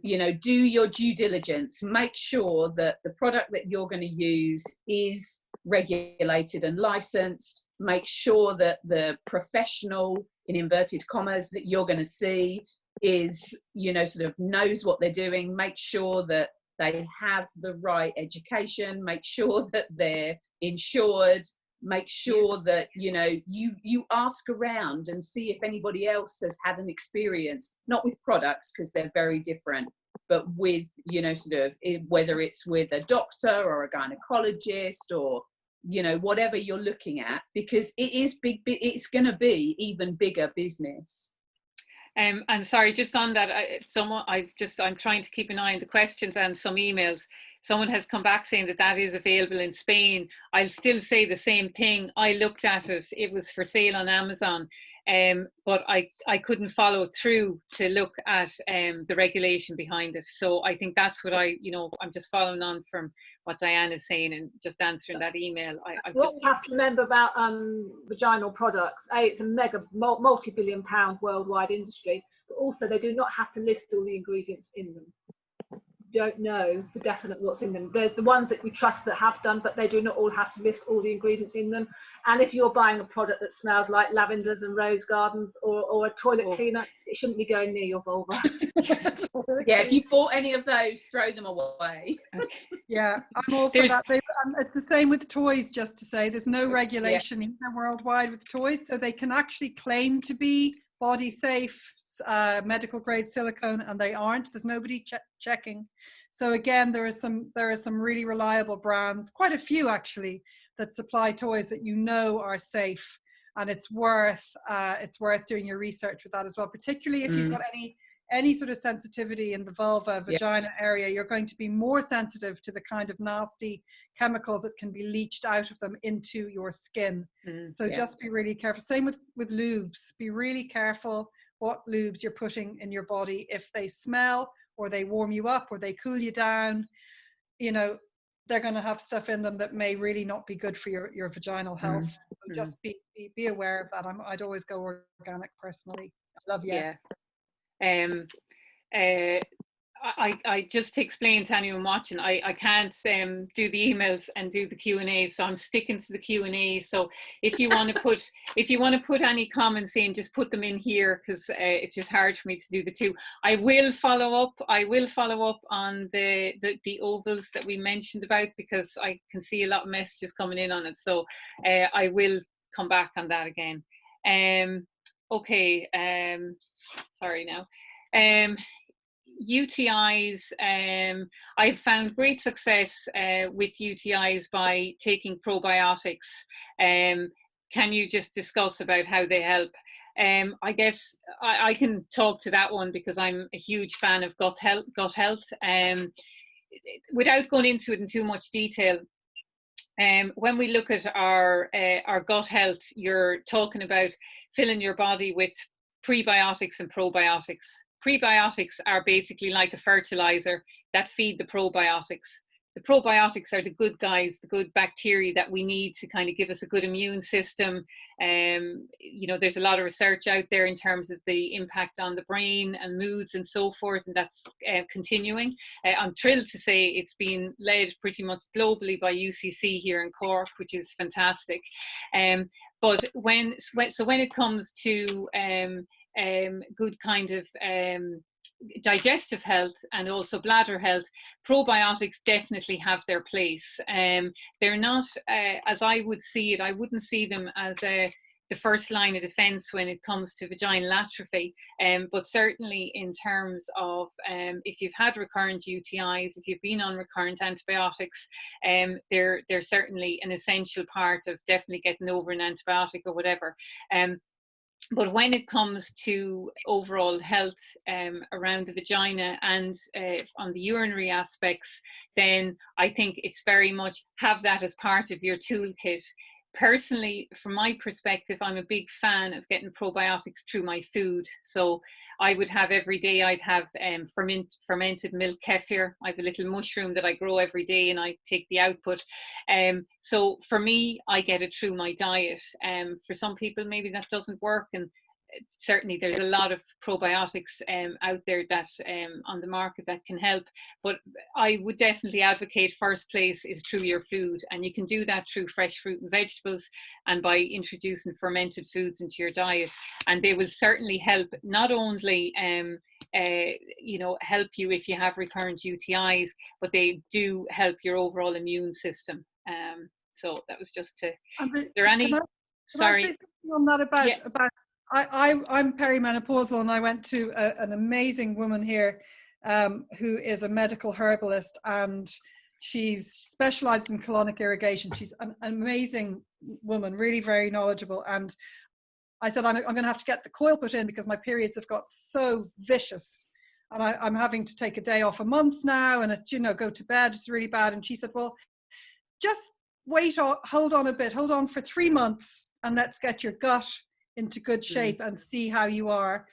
You know, do your due diligence. Make sure that the product that you're going to use is regulated and licensed. Make sure that the professional, in inverted commas, that you're going to see is, you know, sort of knows what they're doing. Make sure that they have the right education. Make sure that they're insured. Make sure that, you know, you ask around and see if anybody else has had an experience, not with products because they're very different, but with, you know, sort of, whether it's with a doctor or a gynecologist or, you know, whatever you're looking at, because it is big, it's going to be even bigger business. And sorry, just on that, I'm trying to keep an eye on the questions and some emails. Someone has come back saying that that is available in Spain. I'll still say the same thing. I looked at it, it was for sale on Amazon, but I couldn't follow through to look at the regulation behind it. So I think that's what I'm just following on from what Diane is saying and just answering that email. What you have to remember about vaginal products, it's a mega multi-billion pound worldwide industry, but also they do not have to list all the ingredients in them. Don't know for definite what's in them. There's the ones that we trust that have done, but they do not all have to list all the ingredients in them. And if you're buying a product that smells like lavenders and rose gardens or a toilet cleaner, it shouldn't be going near your vulva. Yeah, if you bought any of those, throw them away. Yeah, I'm all for that. It's the same with toys, just to say there's no regulation either worldwide with toys, so they can actually claim to be body safe, medical grade silicone, and they aren't. There's nobody checking. So again, there are some really reliable brands, quite a few actually, that supply toys that you know are safe, and it's worth doing your research with that as well, particularly if you've got any sort of sensitivity in the vulva, vagina area. You're going to be more sensitive to the kind of nasty chemicals that can be leached out of them into your skin. So just be really careful. Same with lubes. Be really careful what lubes you're putting in your body. If they smell or they warm you up or they cool you down, you know, they're going to have stuff in them that may really not be good for your vaginal health. So just be aware of that. I'd always go organic personally. I love Yes. I just to explain to anyone watching, I can't do the emails and do the Q&A, so I'm sticking to the Q&A. So if you want to put any comments in, just put them in here, because it's just hard for me to do the two. I will follow up on the ovals that we mentioned about, because I can see a lot of messages coming in on it. So I will come back on that again. Okay, sorry now. UTIs, I've found great success with UTIs by taking probiotics. Can you just discuss about how they help? I guess I can talk to that one because I'm a huge fan of gut health. Without going into it in too much detail, when we look at our gut health, you're talking about filling your body with prebiotics and probiotics. Prebiotics are basically like a fertilizer that feed the probiotics. The probiotics are the good guys, the good bacteria that we need to kind of give us a good immune system. You know, there's a lot of research out there in terms of the impact on the brain and moods and so forth, and that's continuing. I'm thrilled to say it's been led pretty much globally by UCC here in Cork, which is fantastic. But when it comes to good kind of digestive health and also bladder health, probiotics definitely have their place. They're not, as I would see it, I wouldn't see them as the first line of defense when it comes to vaginal atrophy, but certainly in terms of if you've had recurrent UTIs, if you've been on recurrent antibiotics, they're certainly an essential part of definitely getting over an antibiotic or whatever. But when it comes to overall health around the vagina and on the urinary aspects, then I think it's very much have that as part of your toolkit. personally, from my perspective, I'm a big fan of getting probiotics through my food. So I would have every day, I'd have fermented milk kefir. I have a little mushroom that I grow every day and I take the output. So for me, I get it through my diet. For some people, maybe that doesn't work. And certainly there's a lot of probiotics out there that on the market that can help, but I would definitely advocate first place is through your food, and you can do that through fresh fruit and vegetables and by introducing fermented foods into your diet, and they will certainly help not only you know, help you if you have recurrent UTIs, but they do help your overall immune system. So that was just to, is there any, sorry. Can I say something on that about I'm perimenopausal, and I went to an amazing woman here who is a medical herbalist, and she's specialized in colonic irrigation. She's an amazing woman, really very knowledgeable. And I said, I'm going to have to get the coil put in because my periods have got so vicious, and I'm having to take a day off a month now, and it's, you know, go to bed, it's really bad. And she said, well, just wait, hold on a bit, hold on for 3 months, and let's get your gut into good shape and see how you are.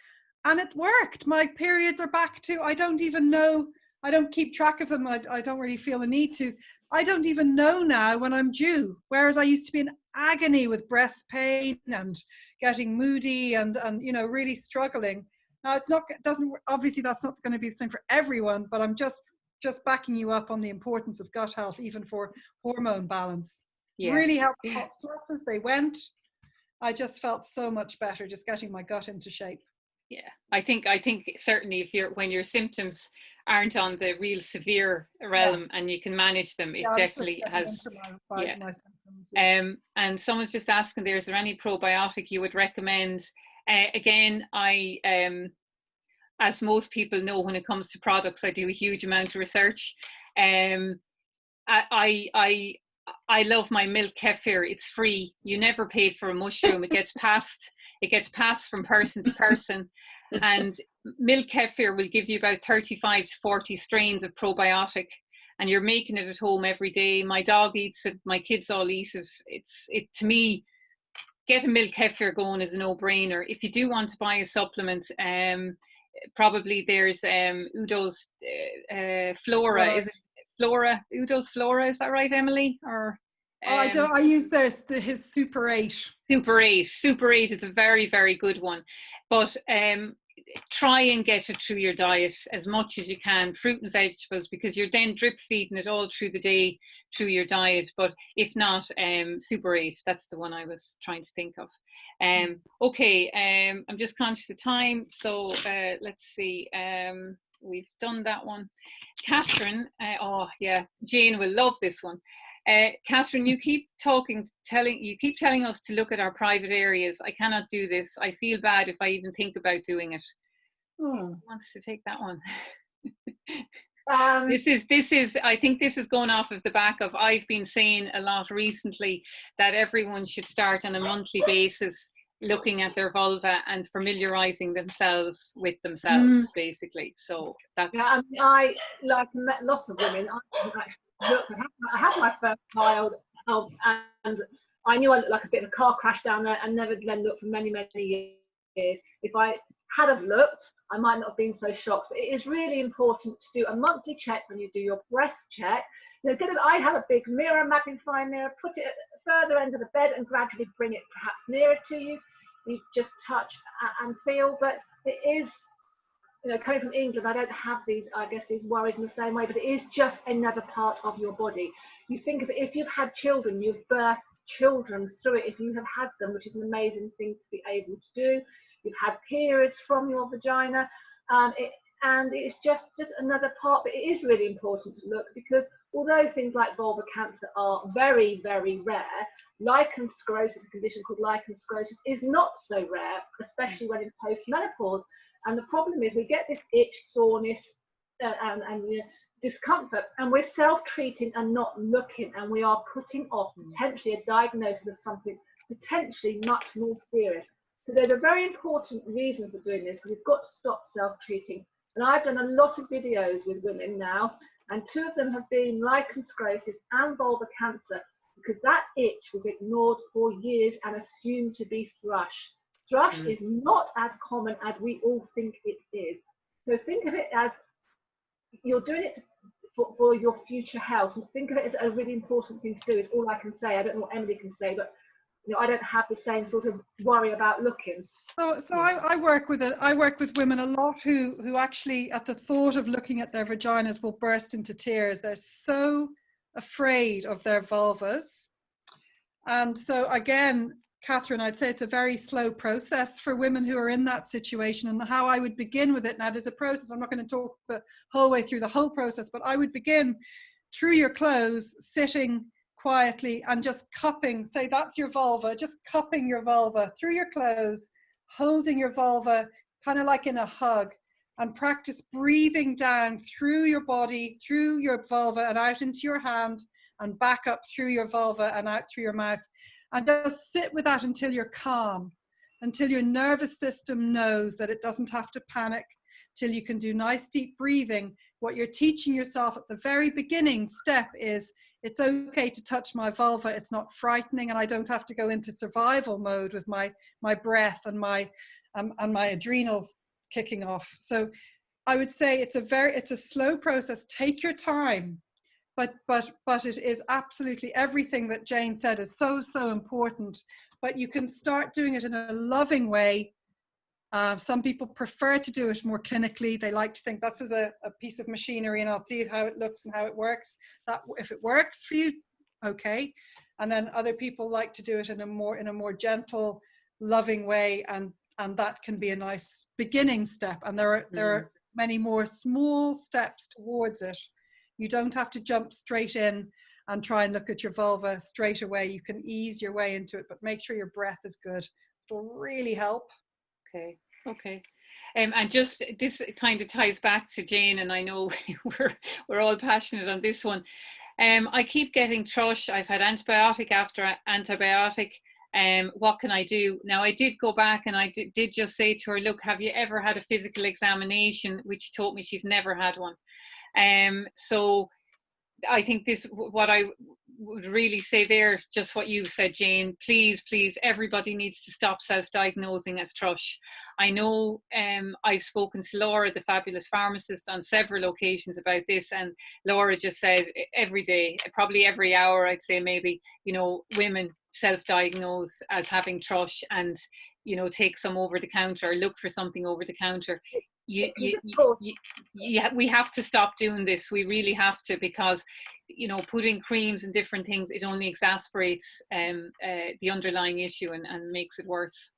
And it worked. My periods are back to, I don't even know, I don't keep track of them. I don't really feel the need to. I don't even know now when I'm due, whereas I used to be in agony with breast pain and getting moody and you know, really struggling. Now it's not, obviously that's not going to be the same for everyone, but I'm just backing you up on the importance of gut health, even for hormone balance. Yeah. Really helped. Hot flushes, they went. I just felt so much better just getting my gut into shape. Yeah, I think certainly when your symptoms aren't on the real severe realm and you can manage them, it definitely has. My symptoms, and someone's just asking there, is there any probiotic you would recommend? Again, I as most people know, when it comes to products, I do a huge amount of research. I love my milk kefir. It's free. You never pay for a mushroom. It gets passed from person to person. And milk kefir will give you about 35 to 40 strains of probiotic, and you're making it at home every day. My dog eats it. My kids all eat it. To me, get a milk kefir going is a no-brainer. If you do want to buy a supplement, probably there's Udo's Flora. Is it Flora? Udo's Flora, is that right, Emily? Or I use his Super 8. Super 8 is a very, very good one, but try and get it through your diet as much as you can, fruit and vegetables, because you're then drip feeding it all through the day through your diet. But if not, Super 8, that's the one I was trying to think of. Okay, I'm just conscious of time, so let's see. We've done that one. Catherine, oh yeah, Jane will love this one. Catherine, you keep telling us to look at our private areas. I cannot do this. I feel bad if I even think about doing it. Who wants to take that one? This is I think this is going off of the back of, I've been saying a lot recently that everyone should start on a monthly basis looking at their vulva and familiarizing themselves with themselves, basically. So that's, yeah. I like met lots of women. I had my first child, and I knew I looked like a bit of a car crash down there, and never then looked for many years. If I had have looked, I might not have been so shocked. But it is really important to do a monthly check when you do your breast check. You know, I have a big mirror, magnifying mirror, put it at the further end of the bed and gradually bring it perhaps nearer to you. You just touch and feel, but it is, you know, coming from England, I don't have these worries in the same way, but it is just another part of your body. You think of it, if you've had children, you've birthed children through it, if you have had them, which is an amazing thing to be able to do. You've had periods from your vagina, and it's just another part, but it is really important to look, because although things like vulvar cancer are very, very rare, lichen sclerosis, a condition called lichen sclerosis, is not so rare, especially when in post-menopause. And the problem is we get this itch, soreness, and you know, discomfort, and we're self-treating and not looking, and we are putting off potentially a diagnosis of something potentially much more serious. So there's a very important reason for doing this, because we've got to stop self-treating. And I've done a lot of videos with women now, and 2 of them have been lichen sclerosis and vulvar cancer, because that itch was ignored for years and assumed to be thrush. Thrush is not as common as we all think it is. So think of it as you're doing it for your future health. Think of it as a really important thing to do. Is all I can say. I don't know what Emily can say, but you know, I don't have the same sort of worry about looking. So I work with women a lot who actually at the thought of looking at their vaginas will burst into tears. They're so afraid of their vulvas. And so again, Catherine, I'd say it's a very slow process for women who are in that situation, and how I would begin with it. Now there's a process, I'm not going to talk the whole way through the whole process, but I would begin through your clothes, sitting quietly and just cupping, say that's your vulva, just cupping your vulva through your clothes, holding your vulva kind of like in a hug, and practice breathing down through your body, through your vulva and out into your hand, and back up through your vulva and out through your mouth. And just sit with that until you're calm, until your nervous system knows that it doesn't have to panic, till you can do nice deep breathing. What you're teaching yourself at the very beginning step is, it's okay to touch my vulva, it's not frightening, and I don't have to go into survival mode with my breath and my adrenals kicking off. So I would say it's a slow process. Take your time. But it is absolutely, everything that Jane said is so important. But you can start doing it in a loving way. Some people prefer to do it more clinically. They like to think that's as a piece of machinery and I'll see how it looks and how it works. That if it works for you, okay. And then other people like to do it in a more gentle, loving way, and that can be a nice beginning step. And there are many more small steps towards it. You don't have to jump straight in and try and look at your vulva straight away. You can ease your way into it, but make sure your breath is good. It'll really help. Okay. And just this kind of ties back to Jane, and I know we're all passionate on this one. I keep getting thrush. I've had antibiotic after antibiotic. What can I do? Now I did go back and I did just say to her, look, have you ever had a physical examination? Which she told me she's never had one. So I think what I would really say there, just what you said, Jane, please, everybody needs to stop self-diagnosing as thrush. I know I've spoken to Laura, the fabulous pharmacist, on several occasions about this, and Laura just said every day, probably every hour, I'd say maybe, you know, women self-diagnose as having thrush and, you know, take some over the counter, look for something over the counter. We have to stop doing this. We really have to, because, you know, putting creams and different things, it only exacerbates the underlying issue and makes it worse.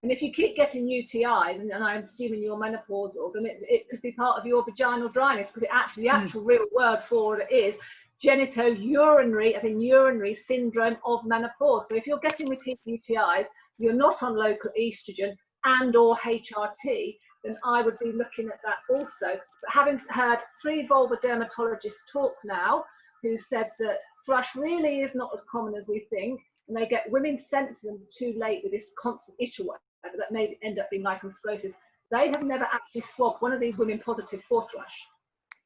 And if you keep getting UTIs, and I'm assuming you're menopausal, then it could be part of your vaginal dryness, because the actual real word for it is genitourinary, as in urinary syndrome of menopause. So if you're getting repeat UTIs, you're not on local estrogen and or HRT, then I would be looking at that also. But having heard 3 vulva dermatologists talk now, who said that thrush really is not as common as we think, and they get women sent to them too late with this constant itch or whatever that may end up being lichen sclerosis, they have never actually swabbed one of these women positive for thrush,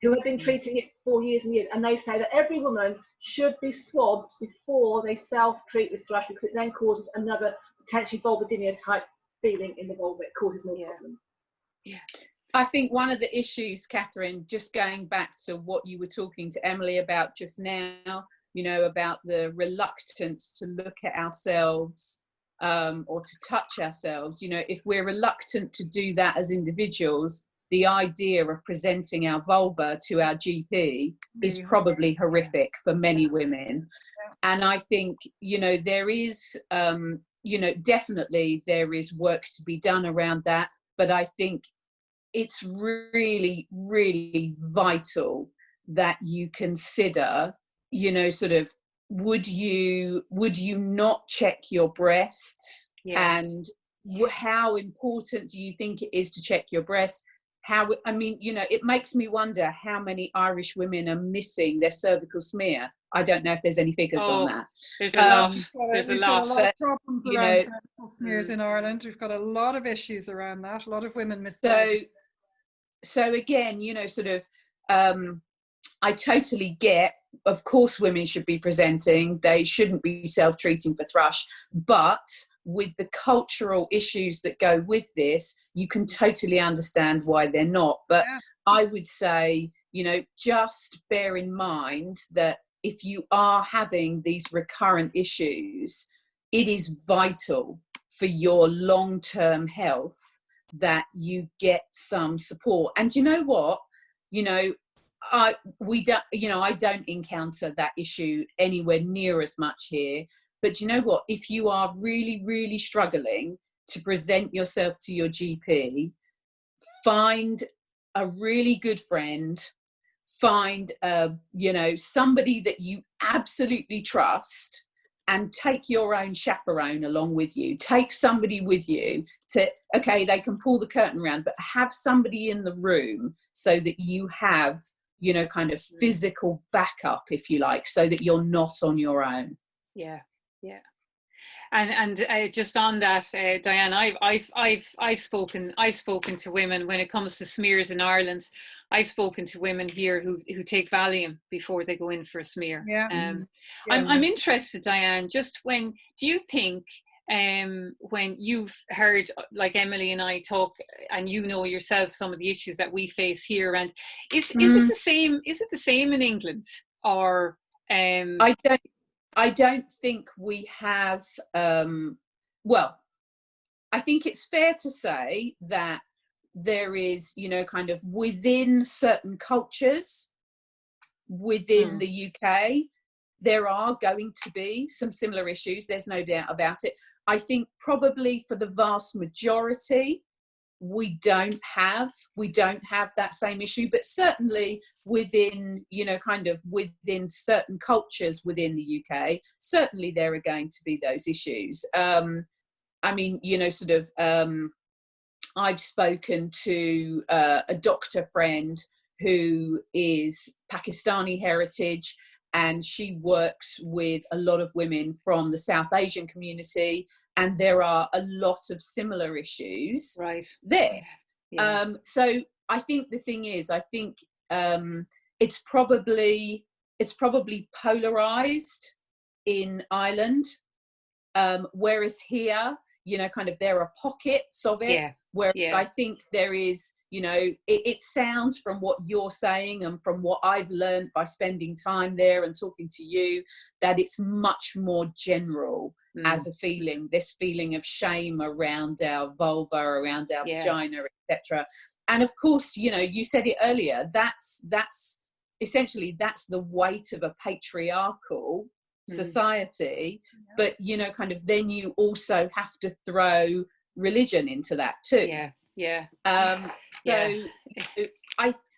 who have been treating it for years and years. And they say that every woman should be swabbed before they self-treat with thrush, because it then causes another potentially vulvodynia type feeling in the vulva. It causes more problems. Yeah, I think one of the issues, Catherine, just going back to what you were talking to Emily about just now, you know, about the reluctance to look at ourselves or to touch ourselves, you know, if we're reluctant to do that as individuals, the idea of presenting our vulva to our GP is probably horrific for many women. And I think, you know, there is, you know, definitely there is work to be done around that. But I think it's really, really vital that you consider, you know, sort of, would you not check your breasts? And how important do you think it is to check your breasts? I mean, you know, it makes me wonder how many Irish women are missing their cervical smear. I don't know if there's any figures on that. There's a lot. There's a lot. We've got a lot of problems around cervical smears in Ireland. We've got a lot of issues around that. A lot of women miss. So again, you know, sort of, I totally get, of course, women should be presenting. They shouldn't be self-treating for thrush. But with the cultural issues that go with this, you can totally understand why they're not. But Yeah. I would say, you know, just bear in mind that if you are having these recurrent issues, it is vital for your long-term health that you get some support. And you know what? You know, I don't encounter that issue anywhere near as much here. But you know what? If you are really, really struggling to present yourself to your GP, find a really good friend, find somebody that you absolutely trust, and take your own chaperone along with you. Take somebody with you okay, they can pull the curtain around, but have somebody in the room so that you have, you know, kind of physical backup, if you like, so that you're not on your own. Yeah, yeah. And just on that, Diane, I've spoken to women when it comes to smears in Ireland. I've spoken to women here who take Valium before they go in for a smear. Yeah. I'm interested, Diane. Just do you think when you've heard like Emily and I talk, and you know yourself some of the issues that we face here, and is it the same? Is it the same in England, or I don't think we have, well, I think it's fair to say that there is, you know, kind of within certain cultures within the UK, there are going to be some similar issues. There's no doubt about it. I think probably for the vast majority, we don't have that same issue, but certainly within, you know, kind of within certain cultures within the UK, certainly there are going to be those issues. I mean, you know, sort of, I've spoken to a doctor friend who is Pakistani heritage, and she works with a lot of women from the South Asian community, and there are a lot of similar issues there. Yeah. So I think the thing is, I think it's probably polarized in Ireland, whereas here, you know, kind of there are pockets of it where I think there is, you know, it sounds from what you're saying and from what I've learned by spending time there and talking to you, that it's much more general as a feeling, this feeling of shame around our vulva, around our vagina, etc. And of course, you know, you said it earlier, that's essentially, that's the weight of a patriarchal society. But, you know, kind of then you also have to throw religion into that too.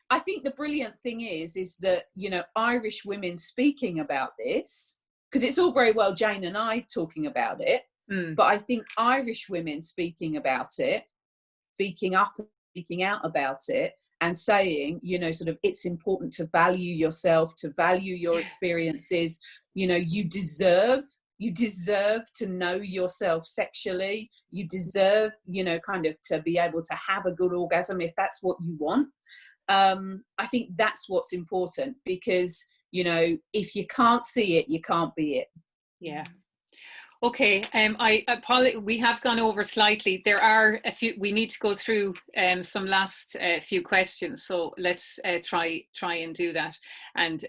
I think the brilliant thing is that, you know, Irish women speaking about this, because it's all very well Jane and I talking about it, but I think Irish women speaking about it, speaking up, speaking out about it, and saying, you know, sort of, it's important to value yourself, to value your experiences. You know, you deserve to know yourself sexually. You deserve, you know, kind of to be able to have a good orgasm if that's what you want. I think that's what's important, because, you know, if you can't see it, you can't be it. Yeah. Okay, I apologize, we have gone over slightly. There are a few, we need to go through some last few questions, so let's try and do that. And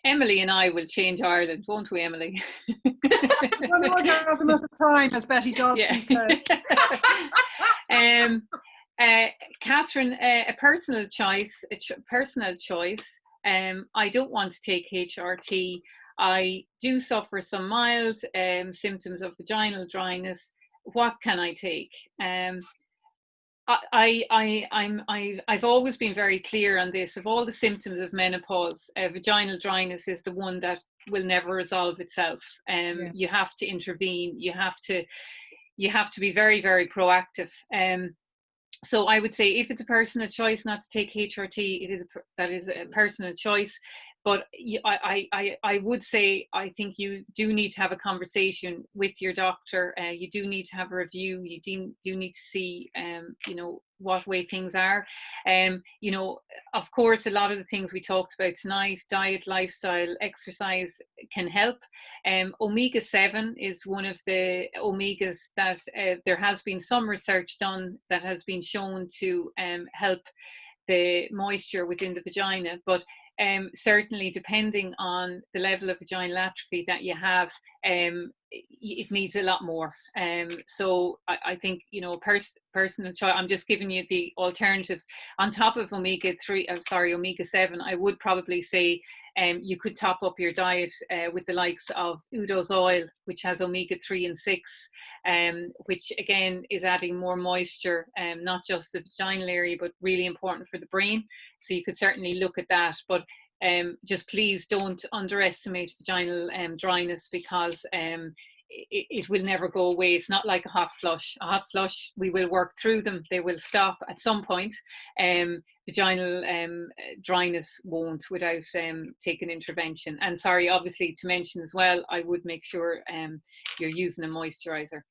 Emily and I will change Ireland, won't we, Emily? One orgasm at a time, as Betty Dodson said. Catherine, a personal choice. I don't want to take HRT. I do suffer some mild symptoms of vaginal dryness. What can I take? I've always been very clear on this. Of all the symptoms of menopause, vaginal dryness is the one that will never resolve itself. You have to intervene. You have to be very, very proactive. So I would say, if it's a personal choice not to take HRT, that is a personal choice. But I would say, I think you do need to have a conversation with your doctor. You do need to have a review. You do need to see, you know, what way things are. You know, of course, a lot of the things we talked about tonight, diet, lifestyle, exercise, can help. Omega-7 is one of the omegas that there has been some research done that has been shown to help the moisture within the vagina, but certainly depending on the level of vaginal atrophy that you have, it needs a lot more. So I think, you know, personal choice, I'm just giving you the alternatives. On top of omega-7, I would probably say you could top up your diet with the likes of Udo's oil, which has omega-3 and 6, which again is adding more moisture, not just the vaginal area, but really important for the brain. So you could certainly look at that. But just please don't underestimate vaginal dryness, because it will never go away. It's not like a hot flush. A hot flush, we will work through them. They will stop at some point. Vaginal dryness won't, without taking intervention. And sorry, obviously to mention as well, I would make sure you're using a moisturizer.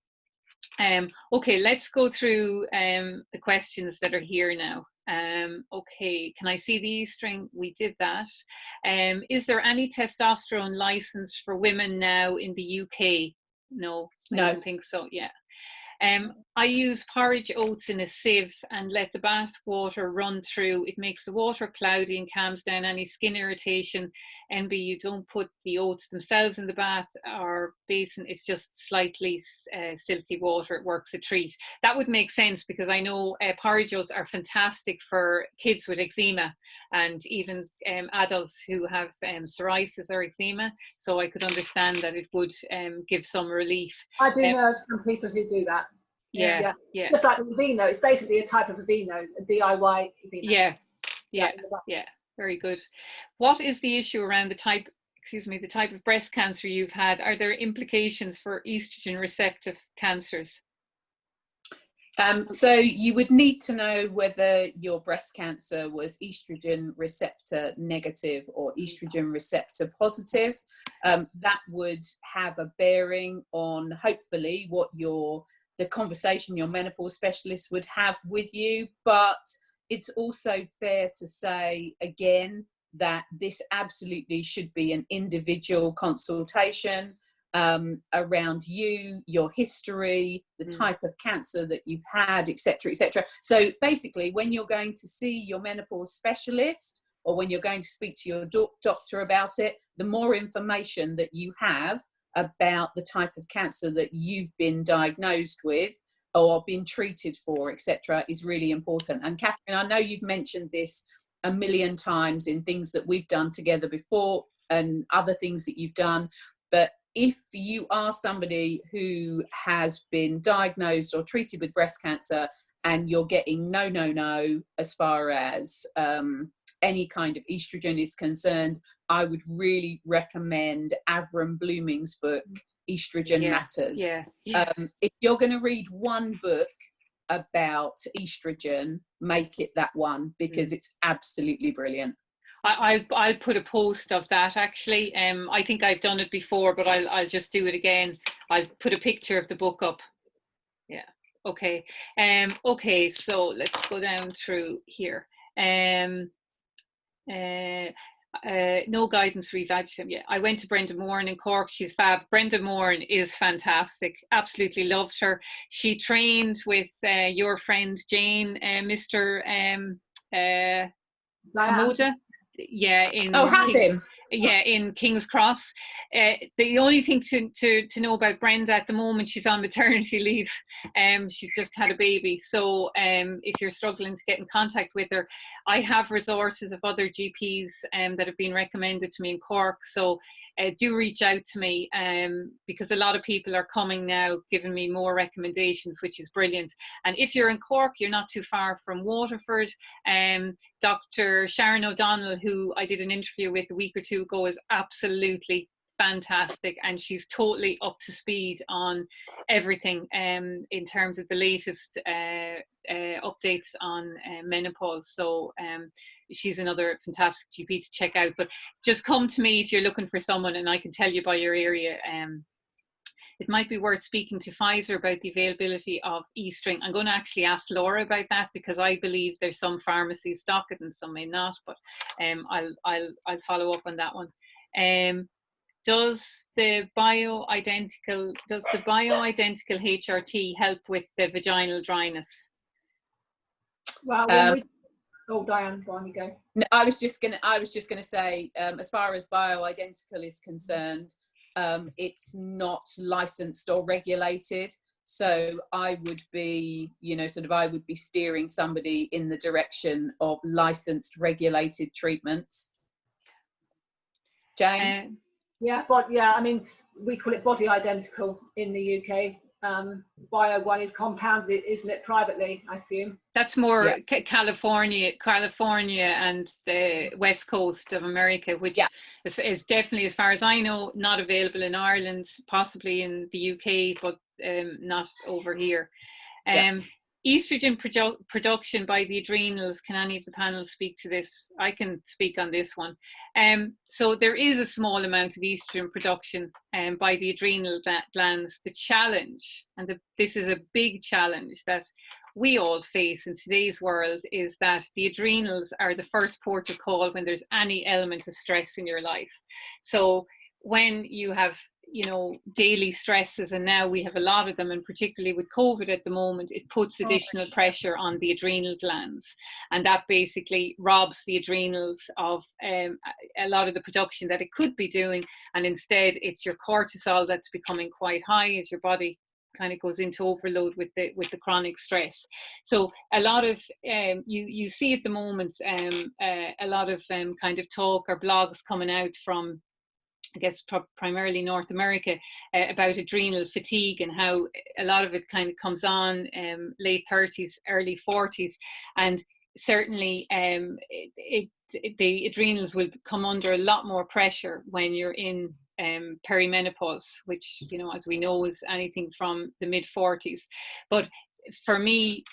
Okay, let's go through the questions that are here now. Okay, can I see the E-string? We did that. Is there any testosterone licensed for women now in the UK? No, I don't think so. Yeah. I use porridge oats in a sieve and let the bath water run through. It makes the water cloudy and calms down any skin irritation. NB, you don't put the oats themselves in the bath or basin. It's just slightly silty water. It works a treat. That would make sense, because I know porridge oats are fantastic for kids with eczema, and even adults who have psoriasis or eczema. So I could understand that it would give some relief. I do know of some people who do that. Yeah. Just like the vino, it's basically a type of a vino, a DIY vino. Yeah. Very good. What is the issue around the type of breast cancer you've had? Are there implications for estrogen receptive cancers? So you would need to know whether your breast cancer was estrogen receptor negative or estrogen receptor positive. That would have a bearing on, hopefully, what the conversation your menopause specialist would have with you. But it's also fair to say, again, that this absolutely should be an individual consultation around you, your history, the type of cancer that you've had, etc., etc. So basically, when you're going to see your menopause specialist, or when you're going to speak to your doctor about it, the more information that you have about the type of cancer that you've been diagnosed with or been treated for, etc., is really important. And Catherine, I know you've mentioned this a million times in things that we've done together before and other things that you've done, but if you are somebody who has been diagnosed or treated with breast cancer and you're getting no as far as any kind of estrogen is concerned, I would really recommend Avram Blooming's book, Estrogen Matters. If you're going to read one book about estrogen, make it that one, because it's absolutely brilliant. I'll put a post of that, actually. I think I've done it before, but I'll just do it again. I'll put a picture of the book up. Yeah. Okay. Okay, so let's go down through here. No guidance re Vagi Femme. Yeah, I went to Brenda Moran in Cork. She's fab. Brenda Moran is fantastic. Absolutely loved her. She trained with your friend Jane, Mr. Hamoda. Yeah, in King's Cross. The only thing to know about Brenda at the moment, she's on maternity leave. She's just had a baby. So if you're struggling to get in contact with her, I have resources of other GPs that have been recommended to me in Cork. So do reach out to me, because a lot of people are coming now, giving me more recommendations, which is brilliant. And if you're in Cork, you're not too far from Waterford. Dr. Sharon O'Donnell, who I did an interview with a week or two ago, is absolutely fantastic, and she's totally up to speed on everything in terms of the latest updates on menopause. So she's another fantastic GP to check out. But just come to me if you're looking for someone, and I can tell you by your area it might be worth speaking to Pfizer about the availability of E-string. I'm going to actually ask Laura about that, because I believe there's some pharmacies stock it and some may not, but I'll follow up on that one. Does the bioidentical HRT help with the vaginal dryness? Well, when we, oh, Diane, go on, you go. No, I was just gonna say, as far as bioidentical is concerned, it's not licensed or regulated. So I would be, I would be steering somebody in the direction of licensed, regulated treatments. Jane? Yeah, but yeah, I mean, we call it body identical in the UK. Bio one is compounded, isn't it, privately, I assume? That's more California and the West Coast of America, which is definitely, as far as I know, not available in Ireland, possibly in the UK, but not over here. Estrogen production by the adrenals. Can any of the panel speak to this? I can speak on this one. So there is a small amount of estrogen production by the adrenal glands. The challenge, and this is a big challenge that we all face in today's world, is that the adrenals are the first port of call when there's any element of stress in your life. So when you have daily stresses, and now we have a lot of them, and particularly with COVID at the moment, it puts additional pressure on the adrenal glands, and that basically robs the adrenals of a lot of the production that it could be doing, and instead it's your cortisol that's becoming quite high as your body kind of goes into overload with the chronic stress. So a lot of you see at the moment a lot of kind of talk or blogs coming out from, I guess, primarily North America, about adrenal fatigue, and how a lot of it kind of comes on late 30s, early 40s. And certainly the adrenals will come under a lot more pressure when you're in perimenopause, which, as we know, is anything from the mid 40s. But for me,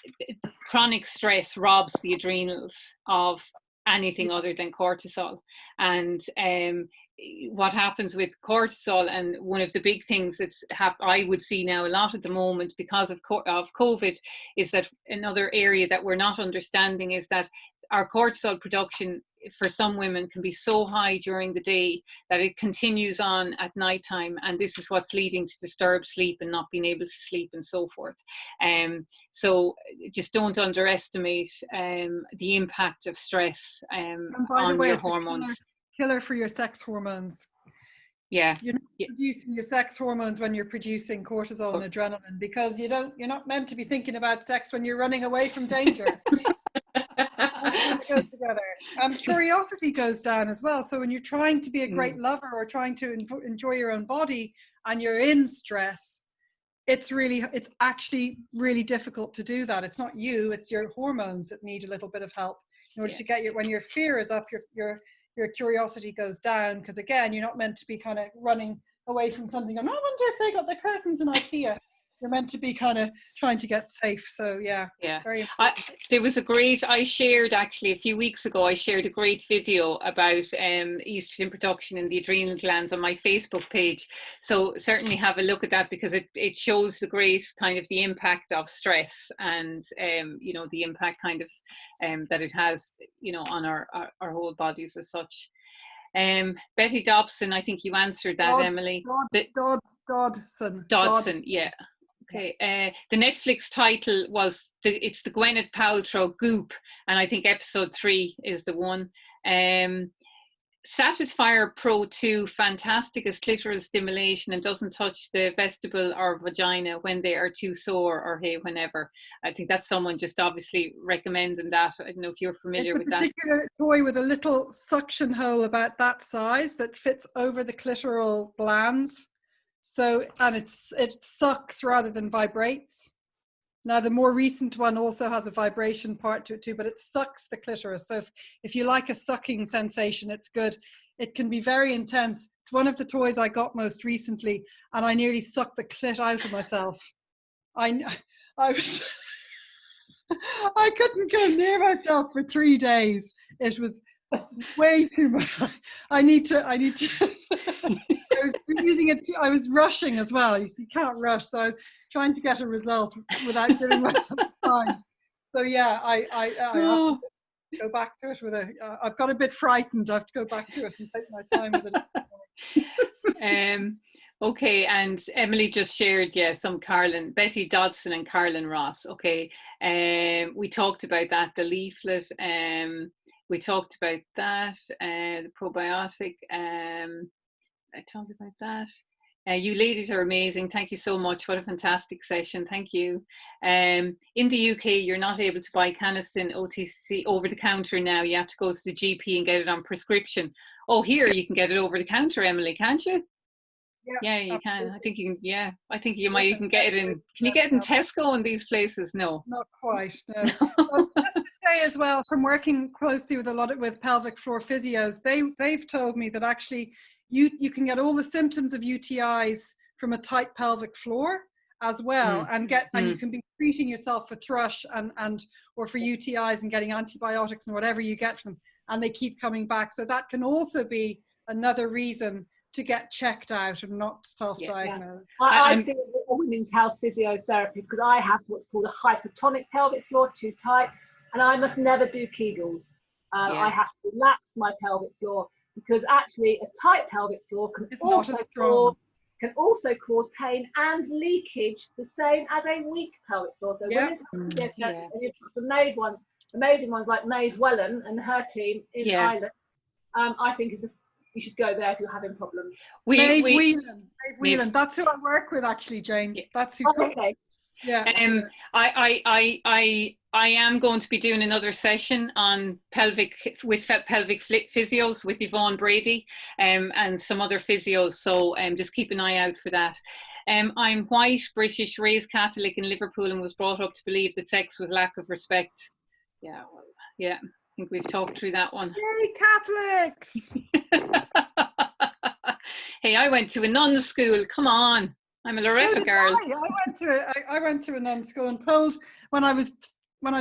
chronic stress robs the adrenals of anything other than cortisol. And what happens with cortisol, and one of the big things that's I would see now a lot at the moment because of COVID, is that another area that we're not understanding is that our cortisol production for some women can be so high during the day that it continues on at nighttime, and this is what's leading to disturbed sleep and not being able to sleep and so forth. So just don't underestimate the impact of stress on your hormones. Killer for your sex hormones. You're not producing your sex hormones when you're producing cortisol and adrenaline, because you're not meant to be thinking about sex when you're running away from danger. They go together. And curiosity goes down as well. So when you're trying to be a great lover or trying to enjoy your own body and you're in stress, it's actually really difficult to do that. It's not you, it's your hormones that need a little bit of help in order to get when your fear is up, your curiosity goes down, because again, you're not meant to be kind of running away from something. I wonder if they got the curtains in IKEA. You're meant to be kind of trying to get safe. So very there was I shared actually a few weeks ago, I shared a great video about estrogen production in the adrenal glands on my Facebook page. So certainly have a look at that, because it shows the great kind of the impact of stress, and the impact kind of that it has on our whole bodies as such. Betty Dobson, I think you answered that, Emily. Dodson, yeah. Okay, the Netflix title was it's the Gwyneth Paltrow Goop, and I think episode 3 is the one. Satisfier Pro 2, fantastic as clitoral stimulation, and doesn't touch the vestibule or vagina when they are too sore or whenever. I think that's someone just obviously recommending that. I don't know if you're familiar with that. It's a particular toy with a little suction hole about that size that fits over the clitoral glands. So, and it sucks rather than vibrates. Now, the more recent one also has a vibration part to it too, but it sucks the clitoris. So if you like a sucking sensation, it's good. It can be very intense. It's one of the toys I got most recently, and I nearly sucked the clit out of myself. I was, I couldn't go near myself for 3 days. It was way too much. I need to was using it. I was rushing as well. You can't rush, so I was trying to get a result without giving myself time. So yeah, I have to go back to it with a. I've got a bit frightened. I have to go back to it and take my time with it. Okay, and Emily just shared, some Betty Dodson and Carolyn Ross. Okay, we talked about that, the leaflet. We talked about that, the probiotic. I talked about that. You ladies are amazing. Thank you so much. What a fantastic session. Thank you. In the UK, you're not able to buy Canesten OTC over the counter now. You have to go to the GP and get it on prescription. Oh, here you can get it over the counter, Emily, can't you? Yeah, you can. I think you can. Yeah, I think you might. You can get it in. Can you get it in Tesco and these places? No, not quite. No. Well, just to say as well, from working closely with pelvic floor physios, they've told me that actually you can get all the symptoms of UTIs from a tight pelvic floor as well, and you can be treating yourself for thrush and or for UTIs and getting antibiotics and whatever you get from them, and they keep coming back. So that can also be another reason to get checked out and not self-diagnose. I think a women's health physiotherapist, because I have what's called a hypertonic pelvic floor, too tight, and I must never do Kegels. I have to relax my pelvic floor, because actually a tight pelvic floor can also cause pain and leakage, the same as a weak pelvic floor. So women's health physiotherapy, and you've got some amazing ones like Maeve Wellen and her team in Ireland, I think you should go there if you're having problems. Maeve Whelan. That's who I work with, actually, Jane. That's who. Okay. Yeah. I am going to be doing another session on pelvic physios with Yvonne Brady and some other physios. So just keep an eye out for that. I'm white, British, raised Catholic in Liverpool, and was brought up to believe that sex was lack of respect. Yeah. I think we've talked through that one. Yay, Catholics! Hey, I went to a nun school. Come on, I'm a Loretta girl. I went to a nun school and told when I was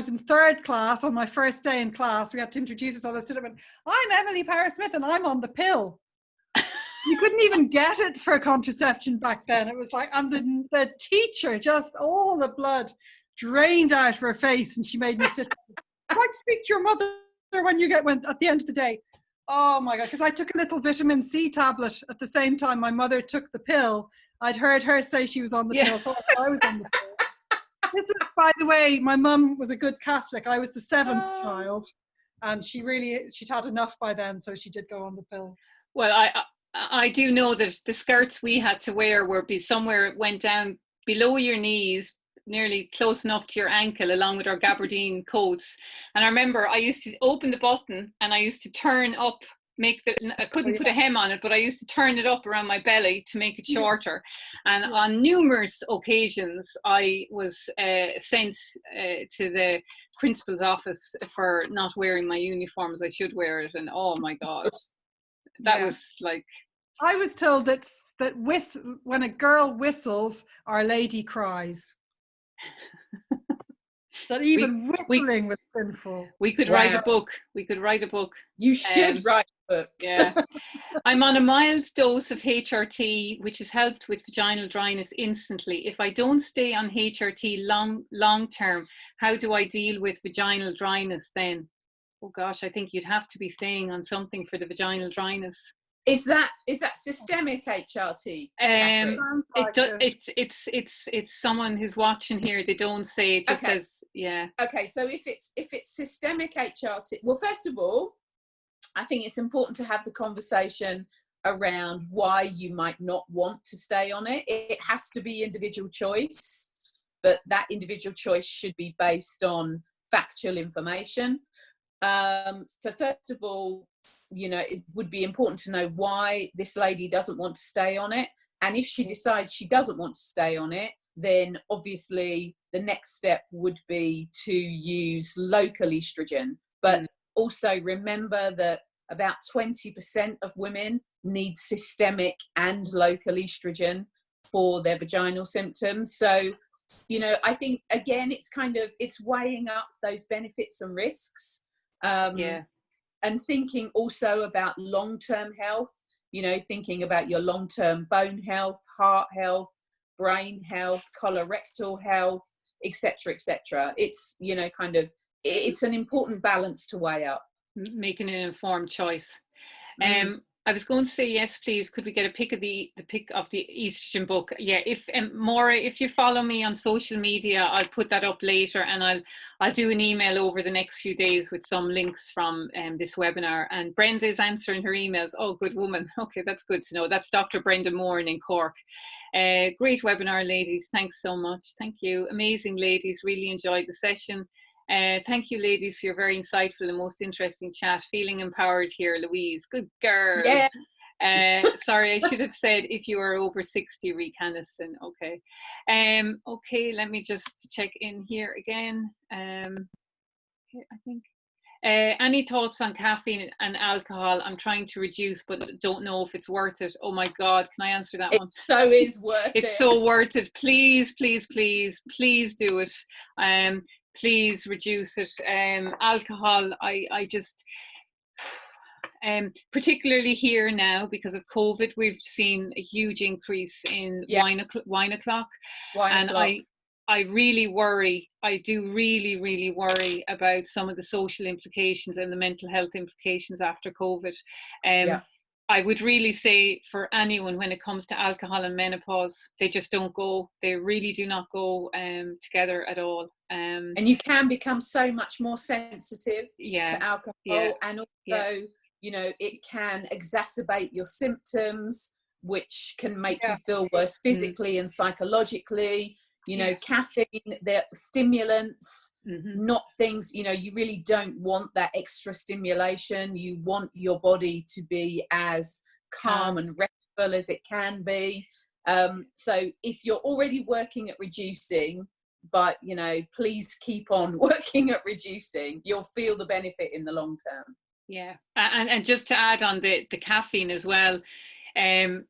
in third class, on my first day in class, we had to introduce ourselves. I stood up and, I'm Emily Parris Smith and I'm on the pill. You couldn't even get it for contraception back then. It was like, and the teacher, just all the blood drained out of her face, and she made me sit. I'd like to speak to your mother when at the end of the day. Oh my God, because I took a little vitamin C tablet at the same time my mother took the pill. I'd heard her say she was on the pill, so I was on the pill. This was, by the way, my mum was a good Catholic. I was the seventh child, and she'd had enough by then, so she did go on the pill. Well, I do know that the skirts we had to wear went down below your knees, nearly close enough to your ankle, along with our gabardine coats. And I remember I used to open the button and I used to turn up, I couldn't put a hem on it, but I used to turn it up around my belly to make it shorter. And on numerous occasions, I was sent to the principal's office for not wearing my uniform as I should wear it. And oh my God, that was like... I was told that when a girl whistles, Our Lady cries. That even whistling was sinful. We could write a book. You should write a book. Yeah. I'm on a mild dose of HRT, which has helped with vaginal dryness instantly. If I don't stay on HRT long term, how do I deal with vaginal dryness then? Oh gosh, I think you'd have to be staying on something for the vaginal dryness. Is that systemic HRT? It's someone who's watching here. They don't say, it just says, Okay, so if it's systemic HRT, well, first of all, I think it's important to have the conversation around why you might not want to stay on it. It has to be individual choice, but that individual choice should be based on factual information. So first of all, it would be important to know why this lady doesn't want to stay on it. And if she decides she doesn't want to stay on it, then obviously the next step would be to use local estrogen. But also remember that about 20% of women need systemic and local estrogen for their vaginal symptoms. So, I think, again, it's weighing up those benefits and risks. And thinking also about long-term health. you know, thinking about your long-term bone health, heart health, brain health, colorectal health, etc., etc. It's, you know, kind of, it's an important balance to weigh up. Making an informed choice. I was going to say, yes, please, could we get a pic of the estrogen book? Yeah, if Maura, if you follow me on social media, I'll put that up later, and I'll do an email over the next few days with some links from this webinar. And Brenda is answering her emails. Oh, good woman. Okay, that's good to know. That's Dr. Brenda Moore in Cork. Great webinar, ladies. Thanks so much. Thank you. Amazing, ladies. Really enjoyed the session. Thank you, ladies, for your very insightful and most interesting chat. Feeling empowered here, Louise. Good girl. Yeah. Sorry, I should have said if you are over 60, Canison. Okay. Okay, let me just check in here again. Okay, I think. Any thoughts on caffeine and alcohol? I'm trying to reduce, but don't know if it's worth it. Oh my God, can I answer that one? It so is worth it. It's so worth it. Please, please, please, please do it. Please reduce it. Alcohol, I just, particularly here now because of COVID, we've seen a huge increase in wine o'clock. And I really worry, I do really, really worry about some of the social implications and the mental health implications after COVID. I would really say for anyone, when it comes to alcohol and menopause, they just don't go. They really do not go together at all. And you can become so much more sensitive to alcohol, and also, you know, it can exacerbate your symptoms, which can make you feel worse physically and psychologically. You know, caffeine, they're stimulants, not things, you know, you really don't want that extra stimulation. You want your body to be as calm and restful as it can be. So if you're already working at reducing, but, you know, please keep on working at reducing, you'll feel the benefit in the long term. Yeah, and just to add on the caffeine as well, I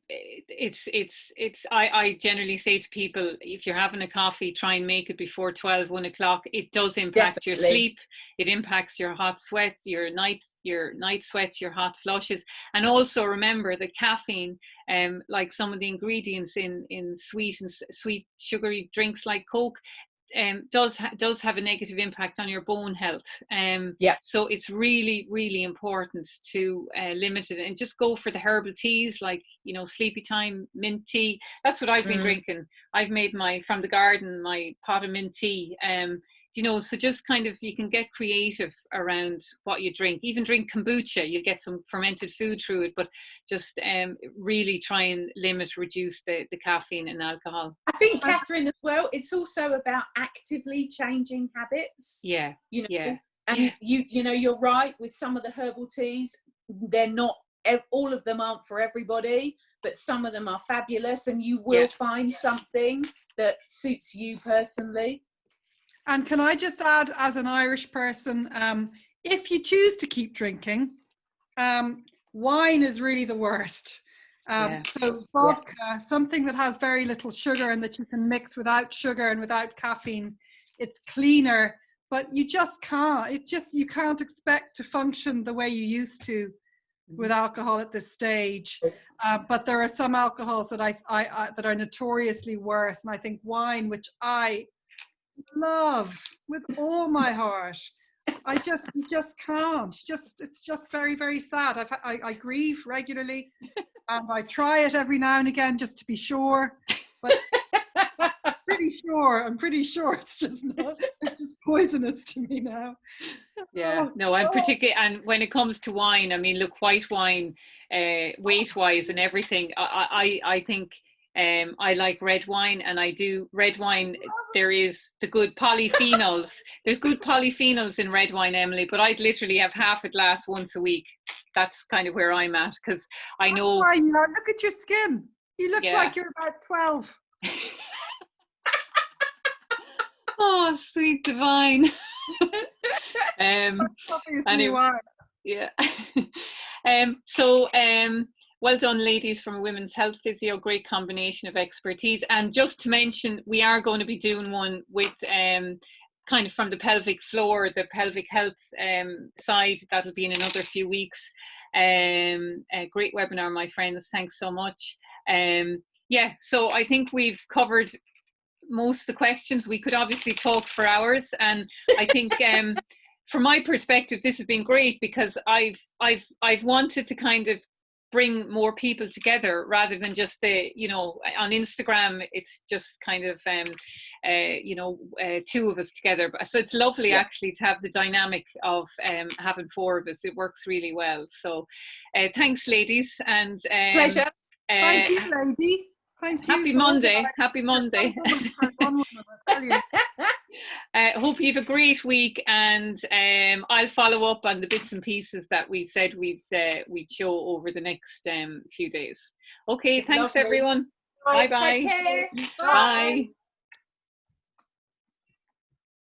generally say to people, if you're having a coffee, try and make it before 1 o'clock. It does impact your sleep. It impacts your hot sweats, your night sweats, your hot flushes. And also remember that caffeine, like some of the ingredients in sweet sugary drinks like Coke, does have a negative impact on your bone health. So it's really, really important to limit it and just go for the herbal teas, like, you know, sleepy time mint tea. That's what I've been drinking. I've made from the garden, my pot of mint tea. You know, so just kind of, you can get creative around what you drink. Even drink kombucha, you'll get some fermented food through it, but just really try and reduce the caffeine and alcohol. I think, Catherine, as well, it's also about actively changing habits. Yeah. You know, and you know, you're right with some of the herbal teas. They're not, all of them aren't for everybody, but some of them are fabulous, and you will find something that suits you personally. And can I just add, as an Irish person, if you choose to keep drinking, wine is really the worst. So vodka, something that has very little sugar and that you can mix without sugar and without caffeine, it's cleaner, but you just can't. You can't expect to function the way you used to with alcohol at this stage. But there are some alcohols that that are notoriously worse, and I think wine, which I love with all my heart, you just can't. It's just very, very sad. I grieve regularly, and I try it every now and again just to be sure, but I'm pretty sure it's just poisonous to me now. No, I'm particularly, and when it comes to wine, I mean, look, white wine, weight wise and everything, I think I like red wine, and I do red wine. There is the good polyphenols. There's good polyphenols in red wine, Emily, but I'd literally have half a glass once a week. That's kind of where I'm at, because I know. Why, look at your skin. You look like you're about 12. Oh, sweet divine. Anyway, well done, ladies, from a women's health physio. Great combination of expertise. And just to mention, we are going to be doing one with kind of from the pelvic floor, the pelvic health side. That'll be in another few weeks. A great webinar, my friends. Thanks so much. Yeah, so I think we've covered most of the questions. We could obviously talk for hours, and I think from my perspective, this has been great, because I've wanted to kind of bring more people together, rather than just the, you know, on Instagram it's just kind of you know, two of us together. So it's lovely actually to have the dynamic of having four of us. It works really well. So thanks, ladies, and Pleasure. Thank you, lady. Thank you. Happy Monday. Happy Monday. Hope you have a great week, and I'll follow up on the bits and pieces that we said we'd show over the next few days. Okay, thanks. Lovely. Everyone. Bye bye. Take care. Bye.